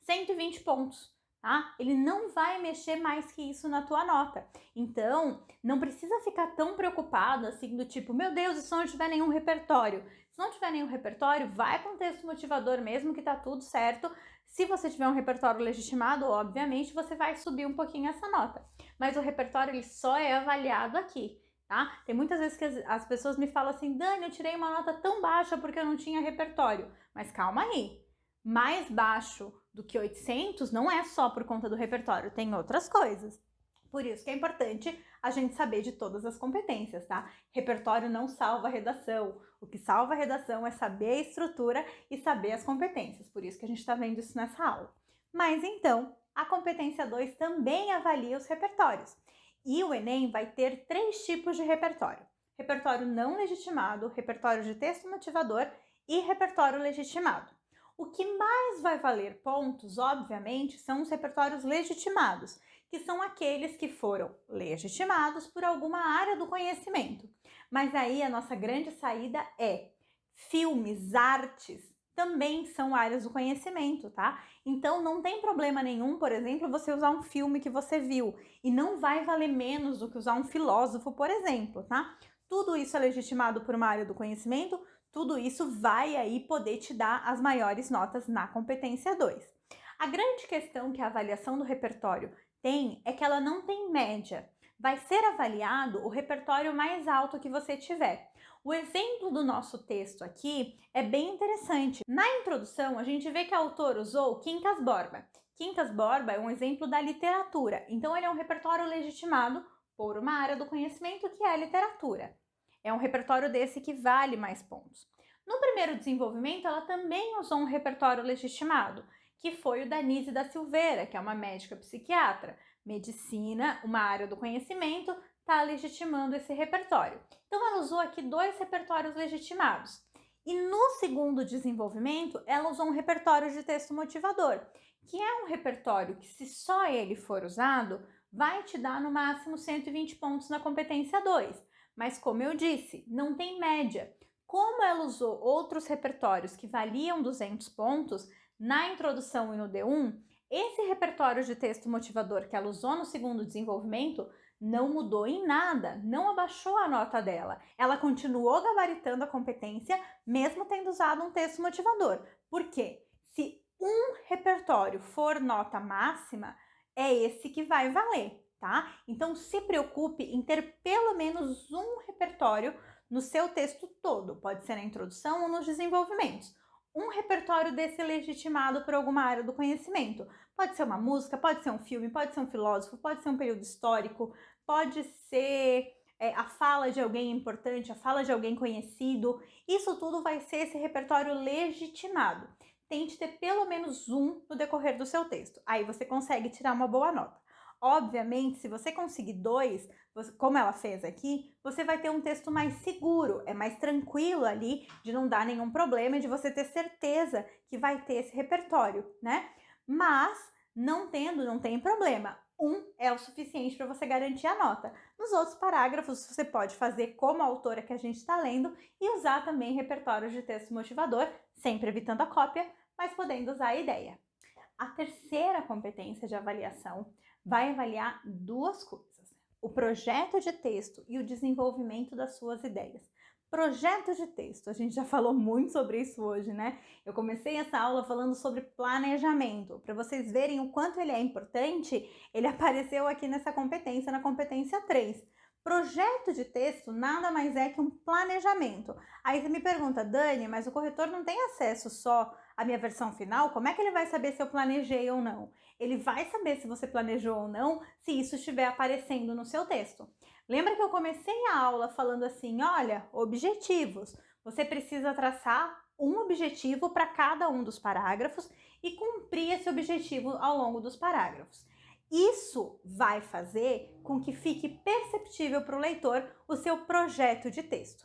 A: 120 pontos. Tá? Ele não vai mexer mais que isso na tua nota. Então, não precisa ficar tão preocupado assim do tipo, meu Deus, e se não tiver nenhum repertório? Se não tiver nenhum repertório, vai com texto motivador mesmo que tá tudo certo. Se você tiver um repertório legitimado, obviamente, você vai subir um pouquinho essa nota. Mas o repertório ele só é avaliado aqui, tá? Tem muitas vezes que as pessoas me falam assim, Dani, eu tirei uma nota tão baixa porque eu não tinha repertório. Mas calma aí, mais baixo do que 800 não é só por conta do repertório, tem outras coisas. Por isso que é importante a gente saber de todas as competências, tá? Repertório não salva a redação. O que salva a redação é saber a estrutura e saber as competências. Por isso que a gente está vendo isso nessa aula. Mas então, a competência 2 também avalia os repertórios. E o Enem vai ter 3 tipos de repertório: repertório não legitimado, repertório de texto motivador e repertório legitimado. O que mais vai valer pontos, obviamente, são os repertórios legitimados, que são aqueles que foram legitimados por alguma área do conhecimento. Mas aí a nossa grande saída é: filmes, artes, também são áreas do conhecimento, tá? Então não tem problema nenhum, por exemplo, você usar um filme que você viu, e não vai valer menos do que usar um filósofo, por exemplo, tá? Tudo isso é legitimado por uma área do conhecimento, tudo isso vai aí poder te dar as maiores notas na competência 2. A grande questão que a avaliação do repertório tem é que ela não tem média. Vai ser avaliado o repertório mais alto que você tiver. O exemplo do nosso texto aqui é bem interessante. Na introdução, a gente vê que a autora usou Quincas Borba. Quincas Borba é um exemplo da literatura, então ele é um repertório legitimado por uma área do conhecimento que é a literatura. É um repertório desse que vale mais pontos. No primeiro desenvolvimento, ela também usou um repertório legitimado, que foi o da Nise da Silveira, que é uma médica psiquiatra. Medicina, uma área do conhecimento, está legitimando esse repertório. Então, ela usou aqui 2 repertórios legitimados. E no segundo desenvolvimento, ela usou um repertório de texto motivador, que é um repertório que, se só ele for usado, vai te dar no máximo 120 pontos na competência 2. Mas, como eu disse, não tem média. Como ela usou outros repertórios que valiam 200 pontos, na introdução e no D1, esse repertório de texto motivador que ela usou no segundo desenvolvimento não mudou em nada, não abaixou a nota dela. Ela continuou gabaritando a competência, mesmo tendo usado um texto motivador. Por quê? Se um repertório for nota máxima, é esse que vai valer, tá? Então, se preocupe em ter pelo menos um repertório no seu texto todo. Pode ser na introdução ou nos desenvolvimentos. Um repertório desse legitimado por alguma área do conhecimento. Pode ser uma música, pode ser um filme, pode ser um filósofo, pode ser um período histórico, pode ser a fala de alguém importante, a fala de alguém conhecido. Isso tudo vai ser esse repertório legitimado. Tente ter pelo menos um no decorrer do seu texto. Aí você consegue tirar uma boa nota. Obviamente, se você conseguir 2, como ela fez aqui, você vai ter um texto mais seguro, é mais tranquilo ali, de não dar nenhum problema e de você ter certeza que vai ter esse repertório, né? Mas, não tendo, não tem problema. 1 é o suficiente para você garantir a nota. Nos outros parágrafos, você pode fazer como a autora que a gente está lendo e usar também repertórios de texto motivador, sempre evitando a cópia, mas podendo usar a ideia. A terceira competência de avaliação vai avaliar 2 coisas: o projeto de texto e o desenvolvimento das suas ideias. Projeto de texto, a gente já falou muito sobre isso hoje, né? Eu comecei essa aula falando sobre planejamento. Para vocês verem o quanto ele é importante, ele apareceu aqui nessa competência, na competência 3. Projeto de texto nada mais é que um planejamento. Aí você me pergunta: Dani, mas o corretor não tem acesso só à minha versão final? Como é que ele vai saber se eu planejei ou não? Ele vai saber se você planejou ou não, se isso estiver aparecendo no seu texto. Lembra que eu comecei a aula falando assim: olha, objetivos. Você precisa traçar um objetivo para cada um dos parágrafos e cumprir esse objetivo ao longo dos parágrafos. Isso vai fazer com que fique perceptível para o leitor o seu projeto de texto.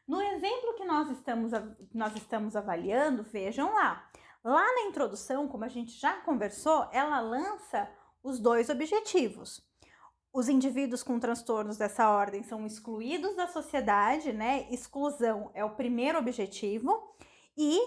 A: No exemplo que nós estamos avaliando, vejam lá. Lá na introdução, como a gente já conversou, ela lança os 2 objetivos. Os indivíduos com transtornos dessa ordem são excluídos da sociedade, né? Exclusão é o primeiro objetivo, e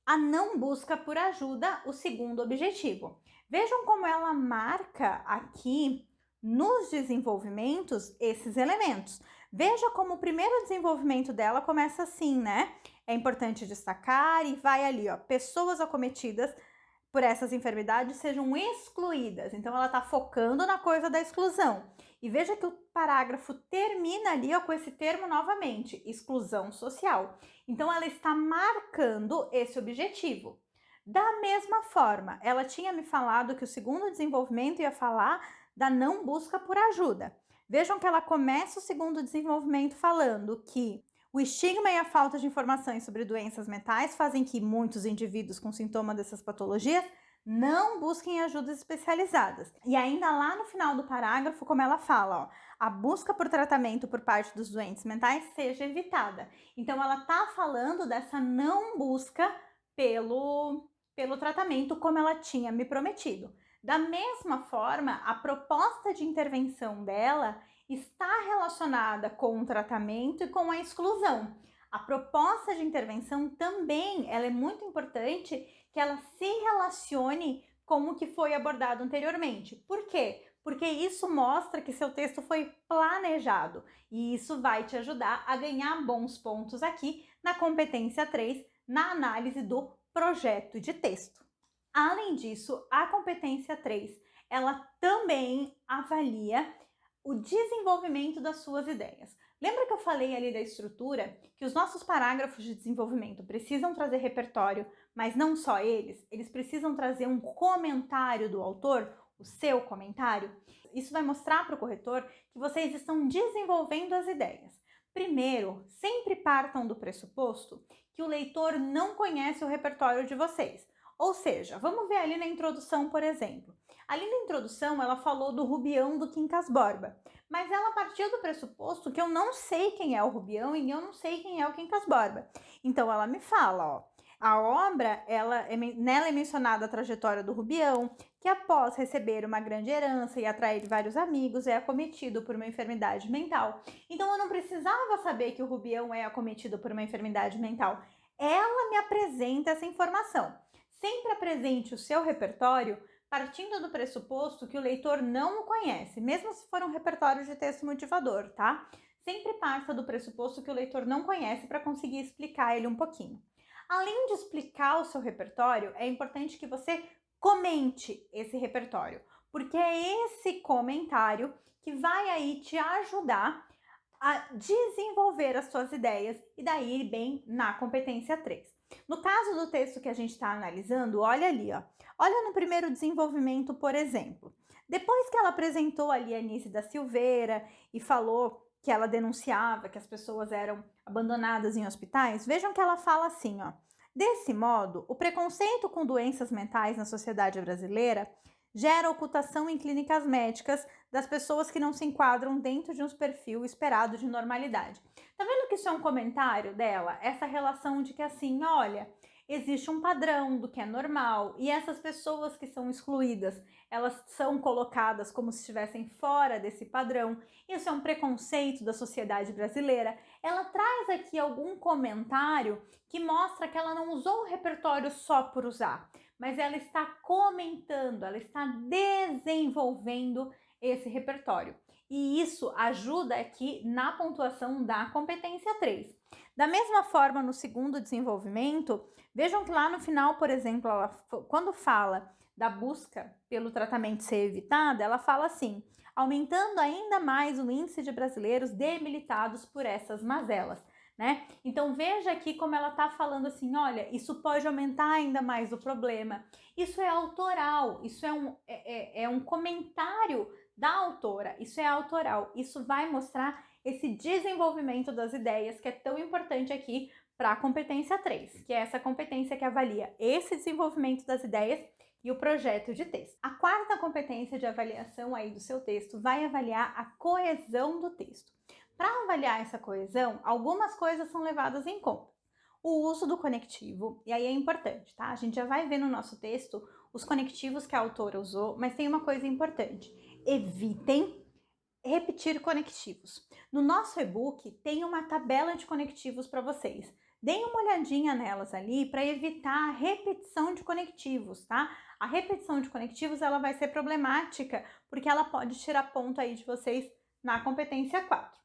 A: a não busca por ajuda, o segundo objetivo. Vejam como ela marca aqui nos desenvolvimentos esses elementos. Veja como o primeiro desenvolvimento dela começa assim, né? É importante destacar e vai ali, ó, pessoas acometidas por essas enfermidades sejam excluídas. Então, ela está focando na coisa da exclusão. E veja que o parágrafo termina ali, ó, com esse termo novamente, exclusão social. Então, ela está marcando esse objetivo. Da mesma forma, ela tinha me falado que o segundo desenvolvimento ia falar da não busca por ajuda. Vejam que ela começa o segundo desenvolvimento falando que o estigma e a falta de informações sobre doenças mentais fazem que muitos indivíduos com sintoma dessas patologias não busquem ajudas especializadas. E ainda lá no final do parágrafo, como ela fala, ó, a busca por tratamento por parte dos doentes mentais seja evitada. Então ela está falando dessa não busca pelo tratamento como ela tinha me prometido. Da mesma forma, a proposta de intervenção dela está relacionada com o tratamento e com a exclusão. A proposta de intervenção também, ela é muito importante que ela se relacione com o que foi abordado anteriormente. Por quê? Porque isso mostra que seu texto foi planejado e isso vai te ajudar a ganhar bons pontos aqui na competência 3, na análise do projeto de texto. Além disso, a competência 3, ela também avalia o desenvolvimento das suas ideias. Lembra que eu falei ali da estrutura? Que os nossos parágrafos de desenvolvimento precisam trazer repertório, mas não só eles precisam trazer um comentário do autor, o seu comentário. Isso vai mostrar para o corretor que vocês estão desenvolvendo as ideias. Primeiro, sempre partam do pressuposto que o leitor não conhece o repertório de vocês. Ou seja, vamos ver ali na introdução, por exemplo. Ali na introdução, ela falou do Rubião do Quincas Borba, mas ela partiu do pressuposto que eu não sei quem é o Rubião e eu não sei quem é o Quincas Borba. Então, ela me fala, ó, a obra, nela é mencionada a trajetória do Rubião, que após receber uma grande herança e atrair vários amigos, é acometido por uma enfermidade mental. Então, eu não precisava saber que o Rubião é acometido por uma enfermidade mental. Ela me apresenta essa informação. Sempre apresente o seu repertório partindo do pressuposto que o leitor não o conhece, mesmo se for um repertório de texto motivador, tá? Sempre parta do pressuposto que o leitor não conhece para conseguir explicar ele um pouquinho. Além de explicar o seu repertório, é importante que você comente esse repertório, porque é esse comentário que vai aí te ajudar a desenvolver as suas ideias e daí ir bem na competência 3. No caso do texto que a gente está analisando, olha ali, ó. Olha no primeiro desenvolvimento, por exemplo. Depois que ela apresentou ali a Anice da Silveira e falou que ela denunciava que as pessoas eram abandonadas em hospitais, vejam que ela fala assim, ó. Desse modo, o preconceito com doenças mentais na sociedade brasileira gera ocultação em clínicas médicas das pessoas que não se enquadram dentro de um perfil esperado de normalidade. Tá vendo que isso é um comentário dela? Essa relação de que assim, olha, existe um padrão do que é normal e essas pessoas que são excluídas, elas são colocadas como se estivessem fora desse padrão. Isso é um preconceito da sociedade brasileira. Ela traz aqui algum comentário que mostra que ela não usou o repertório só por usar, mas ela está comentando, ela está desenvolvendo esse repertório. E isso ajuda aqui na pontuação da competência 3. Da mesma forma, no segundo desenvolvimento, vejam que lá no final, por exemplo, ela, quando fala da busca pelo tratamento ser evitada, ela fala assim, aumentando ainda mais o índice de brasileiros debilitados por essas mazelas. Né? Então veja aqui como ela está falando assim, olha, isso pode aumentar ainda mais o problema. Isso é autoral, isso é um comentário da autora, isso é autoral, isso vai mostrar esse desenvolvimento das ideias que é tão importante aqui para a competência 3, que é essa competência que avalia esse desenvolvimento das ideias e o projeto de texto. A quarta competência de avaliação aí do seu texto vai avaliar a coesão do texto. Para avaliar essa coesão, algumas coisas são levadas em conta. O uso do conectivo, e aí é importante, tá? A gente já vai ver no nosso texto os conectivos que a autora usou, mas tem uma coisa importante. Evitem repetir conectivos. No nosso e-book tem uma tabela de conectivos para vocês. Deem uma olhadinha nelas ali para evitar a repetição de conectivos, tá? A repetição de conectivos ela vai ser problemática porque ela pode tirar ponto aí de vocês na competência 4.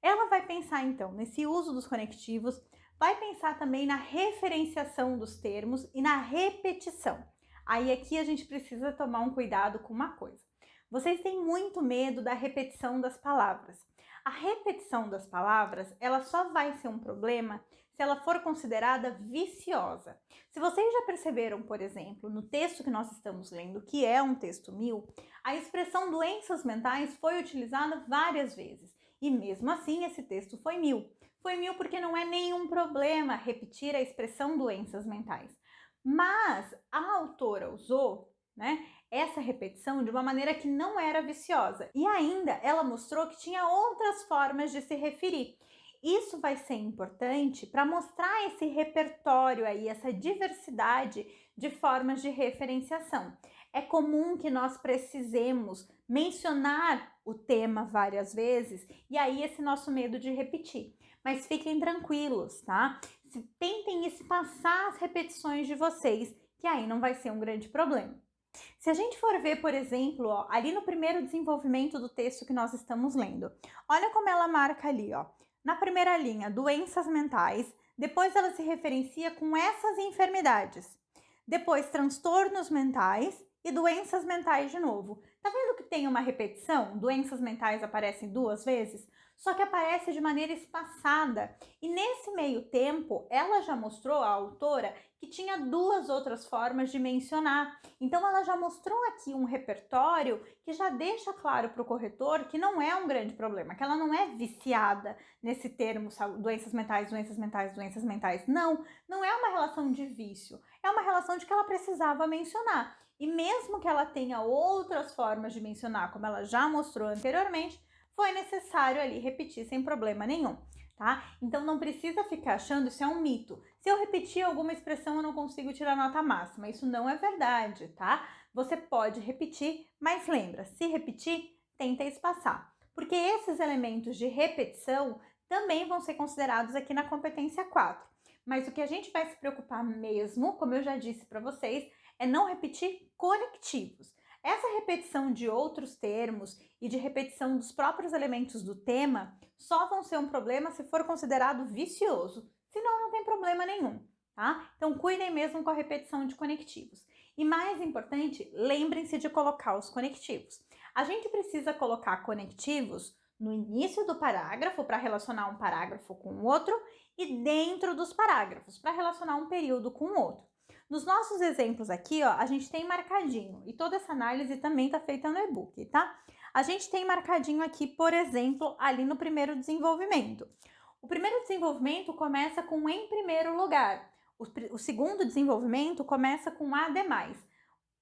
A: Ela vai pensar então nesse uso dos conectivos, vai pensar também na referenciação dos termos e na repetição. Aí aqui a gente precisa tomar um cuidado com uma coisa. Vocês têm muito medo da repetição das palavras. A repetição das palavras, ela só vai ser um problema se ela for considerada viciosa. Se vocês já perceberam, por exemplo, no texto que nós estamos lendo, que é um texto 1000, a expressão doenças mentais foi utilizada várias vezes. E mesmo assim, esse texto foi 1000. Foi 1000 porque não é nenhum problema repetir a expressão doenças mentais. Mas a autora usou, né, essa repetição de uma maneira que não era viciosa. E ainda ela mostrou que tinha outras formas de se referir. Isso vai ser importante para mostrar esse repertório aí, essa diversidade de formas de referenciação. É comum que nós precisemos mencionar o tema várias vezes e aí esse nosso medo de repetir. Mas fiquem tranquilos, tá? Tentem espaçar as repetições de vocês, que aí não vai ser um grande problema. Se a gente for ver, por exemplo, ó, ali no primeiro desenvolvimento do texto que nós estamos lendo, olha como ela marca ali, ó. Na primeira linha, doenças mentais, depois ela se referencia com essas enfermidades. Depois, transtornos mentais e doenças mentais de novo. Tá vendo que tem uma repetição? Doenças mentais aparecem 2 vezes, só que aparece de maneira espaçada. E nesse meio tempo, ela já mostrou, a autora, que tinha 2 outras formas de mencionar. Então, ela já mostrou aqui um repertório que já deixa claro para o corretor que não é um grande problema, que ela não é viciada nesse termo, doenças mentais, doenças mentais, doenças mentais. Não, não é uma relação de vício, é uma relação de que ela precisava mencionar. E mesmo que ela tenha outras formas de mencionar, como ela já mostrou anteriormente, foi necessário ali repetir sem problema nenhum. Tá? Então não precisa ficar achando isso é um mito. Se eu repetir alguma expressão, eu não consigo tirar nota máxima. Isso não é verdade, tá? Você pode repetir, mas lembra, se repetir, tenta espaçar. Porque esses elementos de repetição também vão ser considerados aqui na competência 4. Mas o que a gente vai se preocupar mesmo, como eu já disse para vocês, é não repetir conectivos. Essa repetição de outros termos e de repetição dos próprios elementos do tema só vão ser um problema se for considerado vicioso, senão não tem problema nenhum, tá? Então cuidem mesmo com a repetição de conectivos. E mais importante, lembrem-se de colocar os conectivos. A gente precisa colocar conectivos no início do parágrafo para relacionar um parágrafo com o outro e dentro dos parágrafos para relacionar um período com o outro. Nos nossos exemplos aqui, ó, a gente tem marcadinho, e toda essa análise também está feita no e-book, tá? A gente tem marcadinho aqui, por exemplo, ali no primeiro desenvolvimento. O primeiro desenvolvimento começa com em primeiro lugar. O segundo desenvolvimento começa com ademais.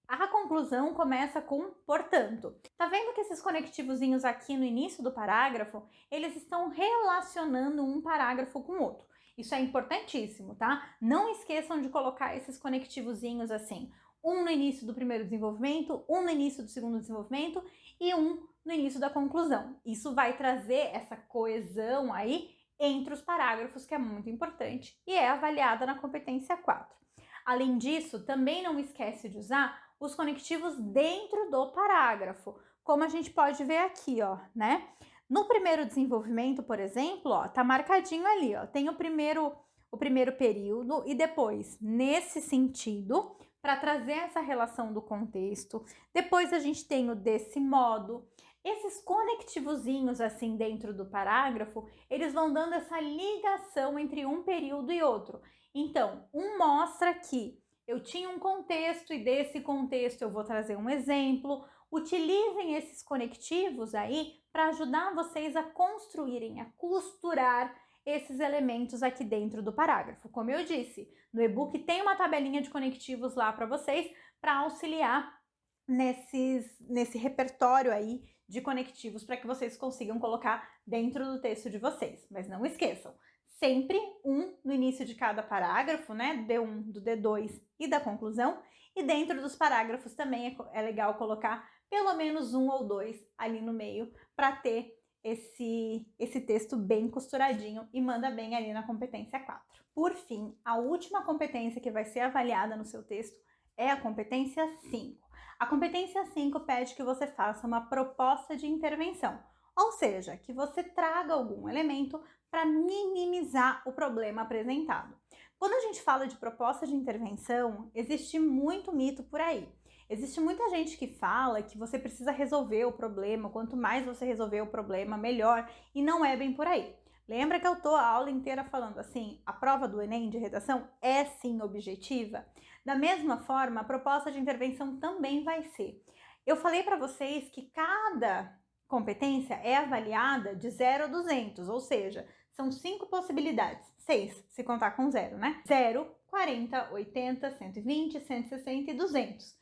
A: A conclusão começa com portanto. Tá vendo que esses conectivozinhos aqui no início do parágrafo, eles estão relacionando um parágrafo com o outro. Isso é importantíssimo, tá? Não esqueçam de colocar esses conectivozinhos assim. Um no início do primeiro desenvolvimento, um no início do segundo desenvolvimento e um no início da conclusão. Isso vai trazer essa coesão aí entre os parágrafos, que é muito importante e é avaliada na competência 4. Além disso, também não esquece de usar os conectivos dentro do parágrafo, como a gente pode ver aqui, ó, né? No primeiro desenvolvimento, por exemplo, ó, tá marcadinho ali, ó, tem o primeiro período e depois, nesse sentido, para trazer essa relação do contexto. Depois a gente tem o desse modo. Esses conectivozinhos assim dentro do parágrafo, eles vão dando essa ligação entre um período e outro. Então, um mostra que eu tinha um contexto e desse contexto eu vou trazer um exemplo. Utilizem esses conectivos aí para ajudar vocês a construírem, a costurar esses elementos aqui dentro do parágrafo. Como eu disse, no e-book tem uma tabelinha de conectivos lá para vocês para auxiliar nesse repertório aí de conectivos para que vocês consigam colocar dentro do texto de vocês. Mas não esqueçam, sempre um no início de cada parágrafo, né? D1, do D2 e da conclusão. E dentro dos parágrafos também é legal colocar pelo menos um ou dois ali no meio para ter esse texto bem costuradinho e manda bem ali na competência 4. Por fim, a última competência que vai ser avaliada no seu texto é a competência 5. A competência 5 pede que você faça uma proposta de intervenção, ou seja, que você traga algum elemento para minimizar o problema apresentado. Quando a gente fala de proposta de intervenção, existe muito mito por aí. Existe muita gente que fala que você precisa resolver o problema, quanto mais você resolver o problema, melhor, e não é bem por aí. Lembra que eu tô a aula inteira falando assim, a prova do Enem de redação é sim objetiva? Da mesma forma, a proposta de intervenção também vai ser. Eu falei para vocês que cada competência é avaliada de 0 a 200, ou seja, são 5 possibilidades, 6 se contar com 0, né? 0, 40, 80, 120, 160 e 200.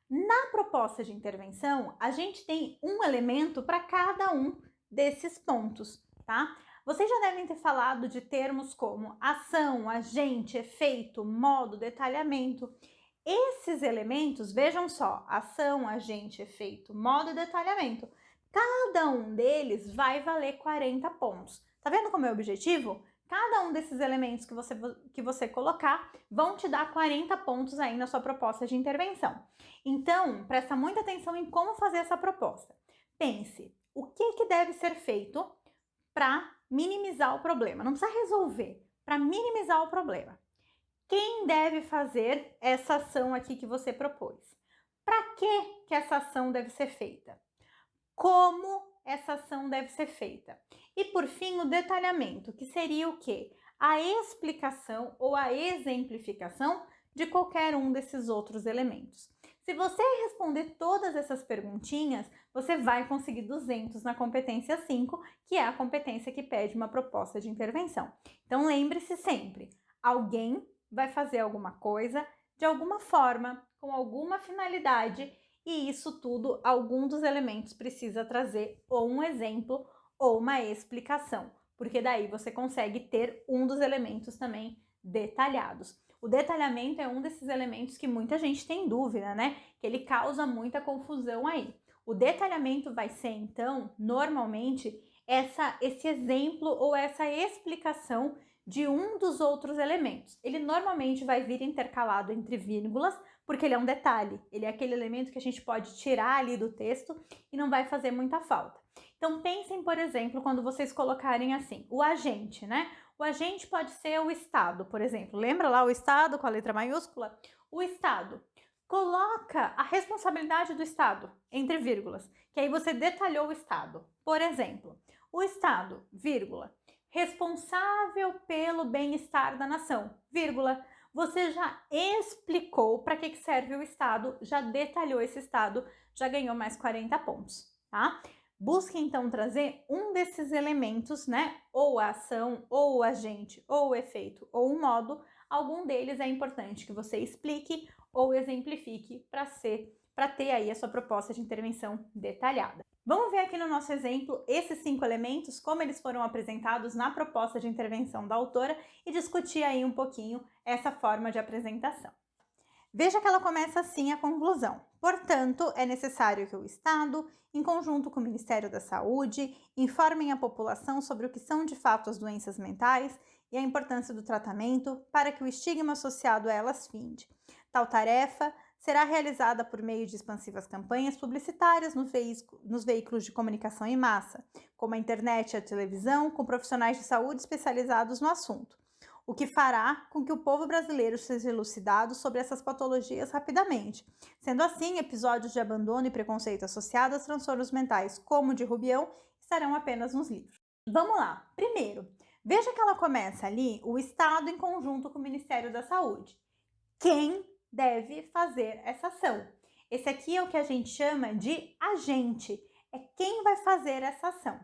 A: Na proposta de intervenção, a gente tem um elemento para cada um desses pontos, tá? Vocês já devem ter falado de termos como ação, agente, efeito, modo, detalhamento. Esses elementos, vejam só, ação, agente, efeito, modo e detalhamento. Cada um deles vai valer 40 pontos. Tá vendo como é o objetivo? Cada um desses elementos que você colocar vão te dar 40 pontos aí na sua proposta de intervenção. Então, presta muita atenção em como fazer essa proposta. Pense, o que deve ser feito para minimizar o problema? Não precisa resolver, para minimizar o problema. Quem deve fazer essa ação aqui que você propôs? Para que essa ação deve ser feita? Como essa ação deve ser feita? E por fim, o detalhamento, que seria o quê? A explicação ou a exemplificação de qualquer um desses outros elementos. Se você responder todas essas perguntinhas, você vai conseguir 200 na competência 5, que é a competência que pede uma proposta de intervenção. Então lembre-se sempre, alguém vai fazer alguma coisa de alguma forma, com alguma finalidade, e isso tudo, algum dos elementos precisa trazer ou um exemplo ou uma explicação, porque daí você consegue ter um dos elementos também detalhados. O detalhamento é um desses elementos que muita gente tem dúvida, né? Que ele causa muita confusão aí. O detalhamento vai ser, então, normalmente, esse exemplo ou essa explicação de um dos outros elementos. Ele normalmente vai vir intercalado entre vírgulas, porque ele é um detalhe, ele é aquele elemento que a gente pode tirar ali do texto e não vai fazer muita falta. Então pensem, por exemplo, quando vocês colocarem assim, o agente, né? O agente pode ser o Estado, por exemplo. Lembra lá o Estado com a letra maiúscula? O Estado. Coloca a responsabilidade do Estado entre vírgulas, que aí você detalhou o Estado. Por exemplo, o Estado, vírgula, responsável pelo bem-estar da nação, vírgula. Você já explicou para que serve o Estado, já detalhou esse Estado, já ganhou mais 40 pontos, tá? Busque então trazer um desses elementos, né? Ou a ação, ou o agente, ou o efeito, ou o modo. Algum deles é importante que você explique ou exemplifique para ter aí a sua proposta de intervenção detalhada. Vamos ver aqui no nosso exemplo esses 5 elementos, como eles foram apresentados na proposta de intervenção da autora e discutir aí um pouquinho essa forma de apresentação. Veja que ela começa assim a conclusão. Portanto, é necessário que o Estado, em conjunto com o Ministério da Saúde, informem a população sobre o que são de fato as doenças mentais e a importância do tratamento para que o estigma associado a elas finde. Tal tarefa será realizada por meio de expansivas campanhas publicitárias nos veículos de comunicação em massa, como a internet e a televisão, com profissionais de saúde especializados no assunto, o que fará com que o povo brasileiro seja elucidado sobre essas patologias rapidamente. Sendo assim, episódios de abandono e preconceito associados a transtornos mentais, como o de Rubião, estarão apenas nos livros. Vamos lá. Primeiro, veja que ela começa ali o Estado em conjunto com o Ministério da Saúde. Quem deve fazer essa ação? Esse aqui é o que a gente chama de agente, é quem vai fazer essa ação.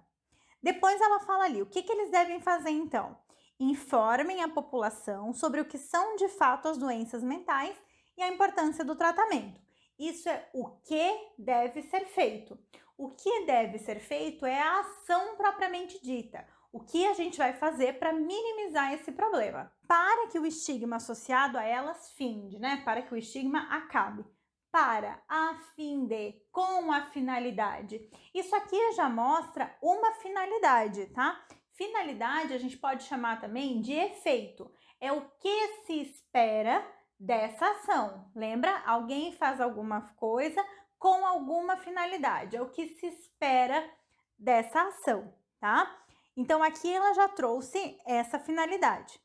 A: Depois ela fala ali, o que eles devem fazer então? Informem a população sobre o que são de fato as doenças mentais e a importância do tratamento. Isso é o que deve ser feito. O que deve ser feito é a ação propriamente dita. O que a gente vai fazer para minimizar esse problema? Para que o estigma associado a elas finde, né? Para que o estigma acabe. Para, a fim de, com a finalidade. Isso aqui já mostra uma finalidade, tá? Finalidade a gente pode chamar também de efeito. É o que se espera dessa ação. Lembra? Alguém faz alguma coisa com alguma finalidade. É o que se espera dessa ação, tá? Então, aqui ela já trouxe essa finalidade.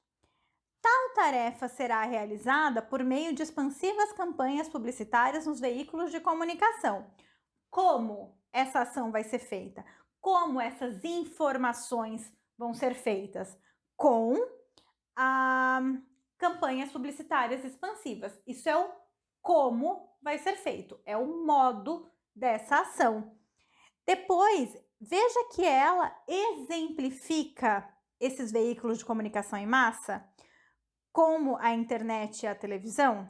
A: Tal tarefa será realizada por meio de expansivas campanhas publicitárias nos veículos de comunicação. Como essa ação vai ser feita? Como essas informações vão ser feitas? Com campanhas publicitárias expansivas. Isso é o como vai ser feito, é o modo dessa ação. Depois, veja que ela exemplifica esses veículos de comunicação em massa, como a internet e a televisão,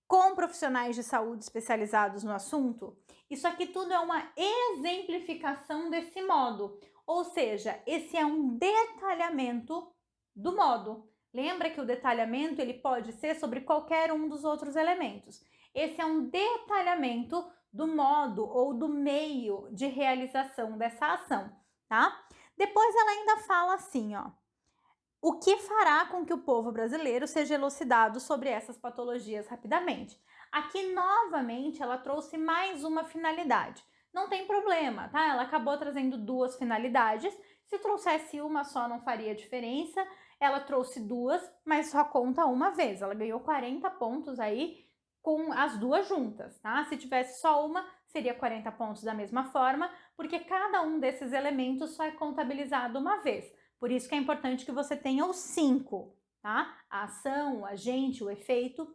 A: com profissionais de saúde especializados no assunto. Isso aqui tudo é uma exemplificação desse modo, ou seja, esse é um detalhamento do modo. Lembra que o detalhamento ele pode ser sobre qualquer um dos outros elementos. Esse é um detalhamento do modo ou do meio de realização dessa ação, tá? Depois ela ainda fala assim, ó. O que fará com que o povo brasileiro seja elucidado sobre essas patologias rapidamente? Aqui, novamente, ela trouxe mais uma finalidade. Não tem problema, tá? Ela acabou trazendo duas finalidades. Se trouxesse uma só, não faria diferença. Ela trouxe duas, mas só conta uma vez. Ela ganhou 40 pontos aí com as duas juntas, tá? Se tivesse só uma, seria 40 pontos da mesma forma, porque cada um desses elementos só é contabilizado uma vez. Por isso que é importante que você tenha os 5, tá? A ação, o agente, o efeito,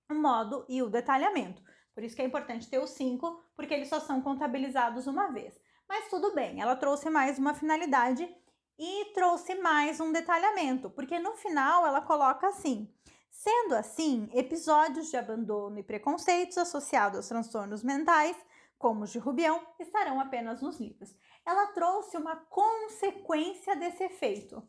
A: o modo e o detalhamento. Por isso que é importante ter os 5, porque eles só são contabilizados uma vez. Mas tudo bem, ela trouxe mais uma finalidade e trouxe mais um detalhamento, porque no final ela coloca assim: sendo assim, episódios de abandono e preconceitos associados aos transtornos mentais, como os de Rubião, estarão apenas nos livros. Ela trouxe uma consequência desse efeito.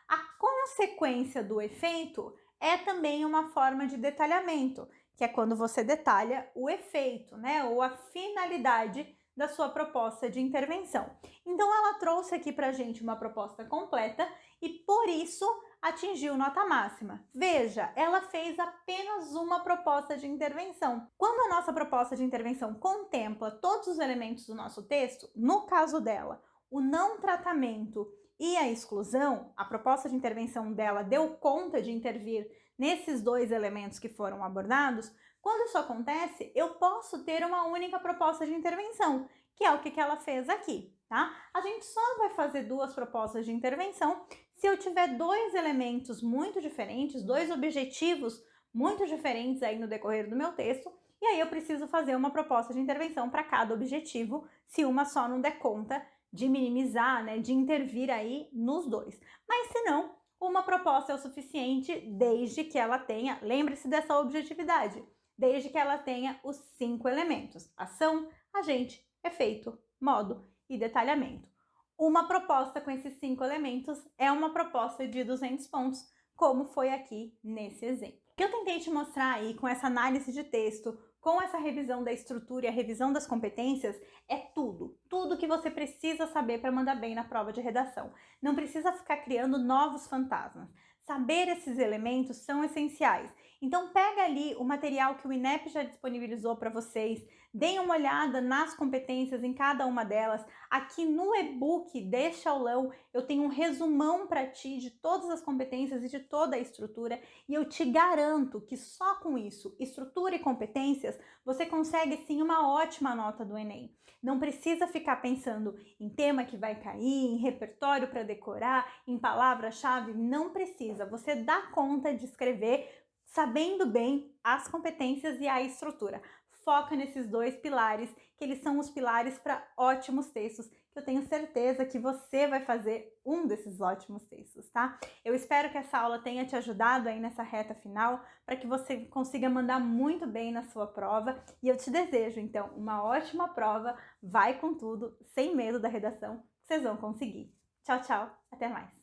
A: A consequência do efeito é também uma forma de detalhamento, que é quando você detalha o efeito, né, ou a finalidade da sua proposta de intervenção. Então, ela trouxe aqui para a gente uma proposta completa e, por isso, atingiu nota máxima. Veja, ela fez apenas uma proposta de intervenção. Quando a nossa proposta de intervenção contempla todos os elementos do nosso texto, no caso dela, o não tratamento e a exclusão, a proposta de intervenção dela deu conta de intervir nesses dois elementos que foram abordados. Quando isso acontece, eu posso ter uma única proposta de intervenção, que é o que ela fez aqui, tá? A gente só vai fazer duas propostas de intervenção se eu tiver dois elementos muito diferentes, dois objetivos muito diferentes aí no decorrer do meu texto, e aí eu preciso fazer uma proposta de intervenção para cada objetivo, se uma só não der conta de minimizar, né, de intervir aí nos dois. Mas se não, uma proposta é o suficiente desde que ela tenha, lembre-se dessa objetividade, desde que ela tenha os 5 elementos: ação, agente, efeito, modo e detalhamento. Uma proposta com esses 5 elementos é uma proposta de 200 pontos, como foi aqui nesse exemplo. O que eu tentei te mostrar aí com essa análise de texto, com essa revisão da estrutura e a revisão das competências, é tudo que você precisa saber para mandar bem na prova de redação. Não precisa ficar criando novos fantasmas. Saber esses elementos são essenciais. Então pega ali o material que o INEP já disponibilizou para vocês, deem uma olhada nas competências em cada uma delas. Aqui no e-book deste aulão eu tenho um resumão para ti de todas as competências e de toda a estrutura, e eu te garanto que só com isso, estrutura e competências, você consegue sim uma ótima nota do Enem. Não precisa ficar pensando em tema que vai cair, em repertório para decorar, em palavra-chave, não precisa. Você dá conta de escrever sabendo bem as competências e a estrutura. Foca nesses dois pilares, que eles são os pilares para ótimos textos, que eu tenho certeza que você vai fazer um desses ótimos textos, tá? Eu espero que essa aula tenha te ajudado aí nessa reta final, para que você consiga mandar muito bem na sua prova, e eu te desejo, então, uma ótima prova, vai com tudo, sem medo da redação, que vocês vão conseguir. Tchau, tchau, até mais!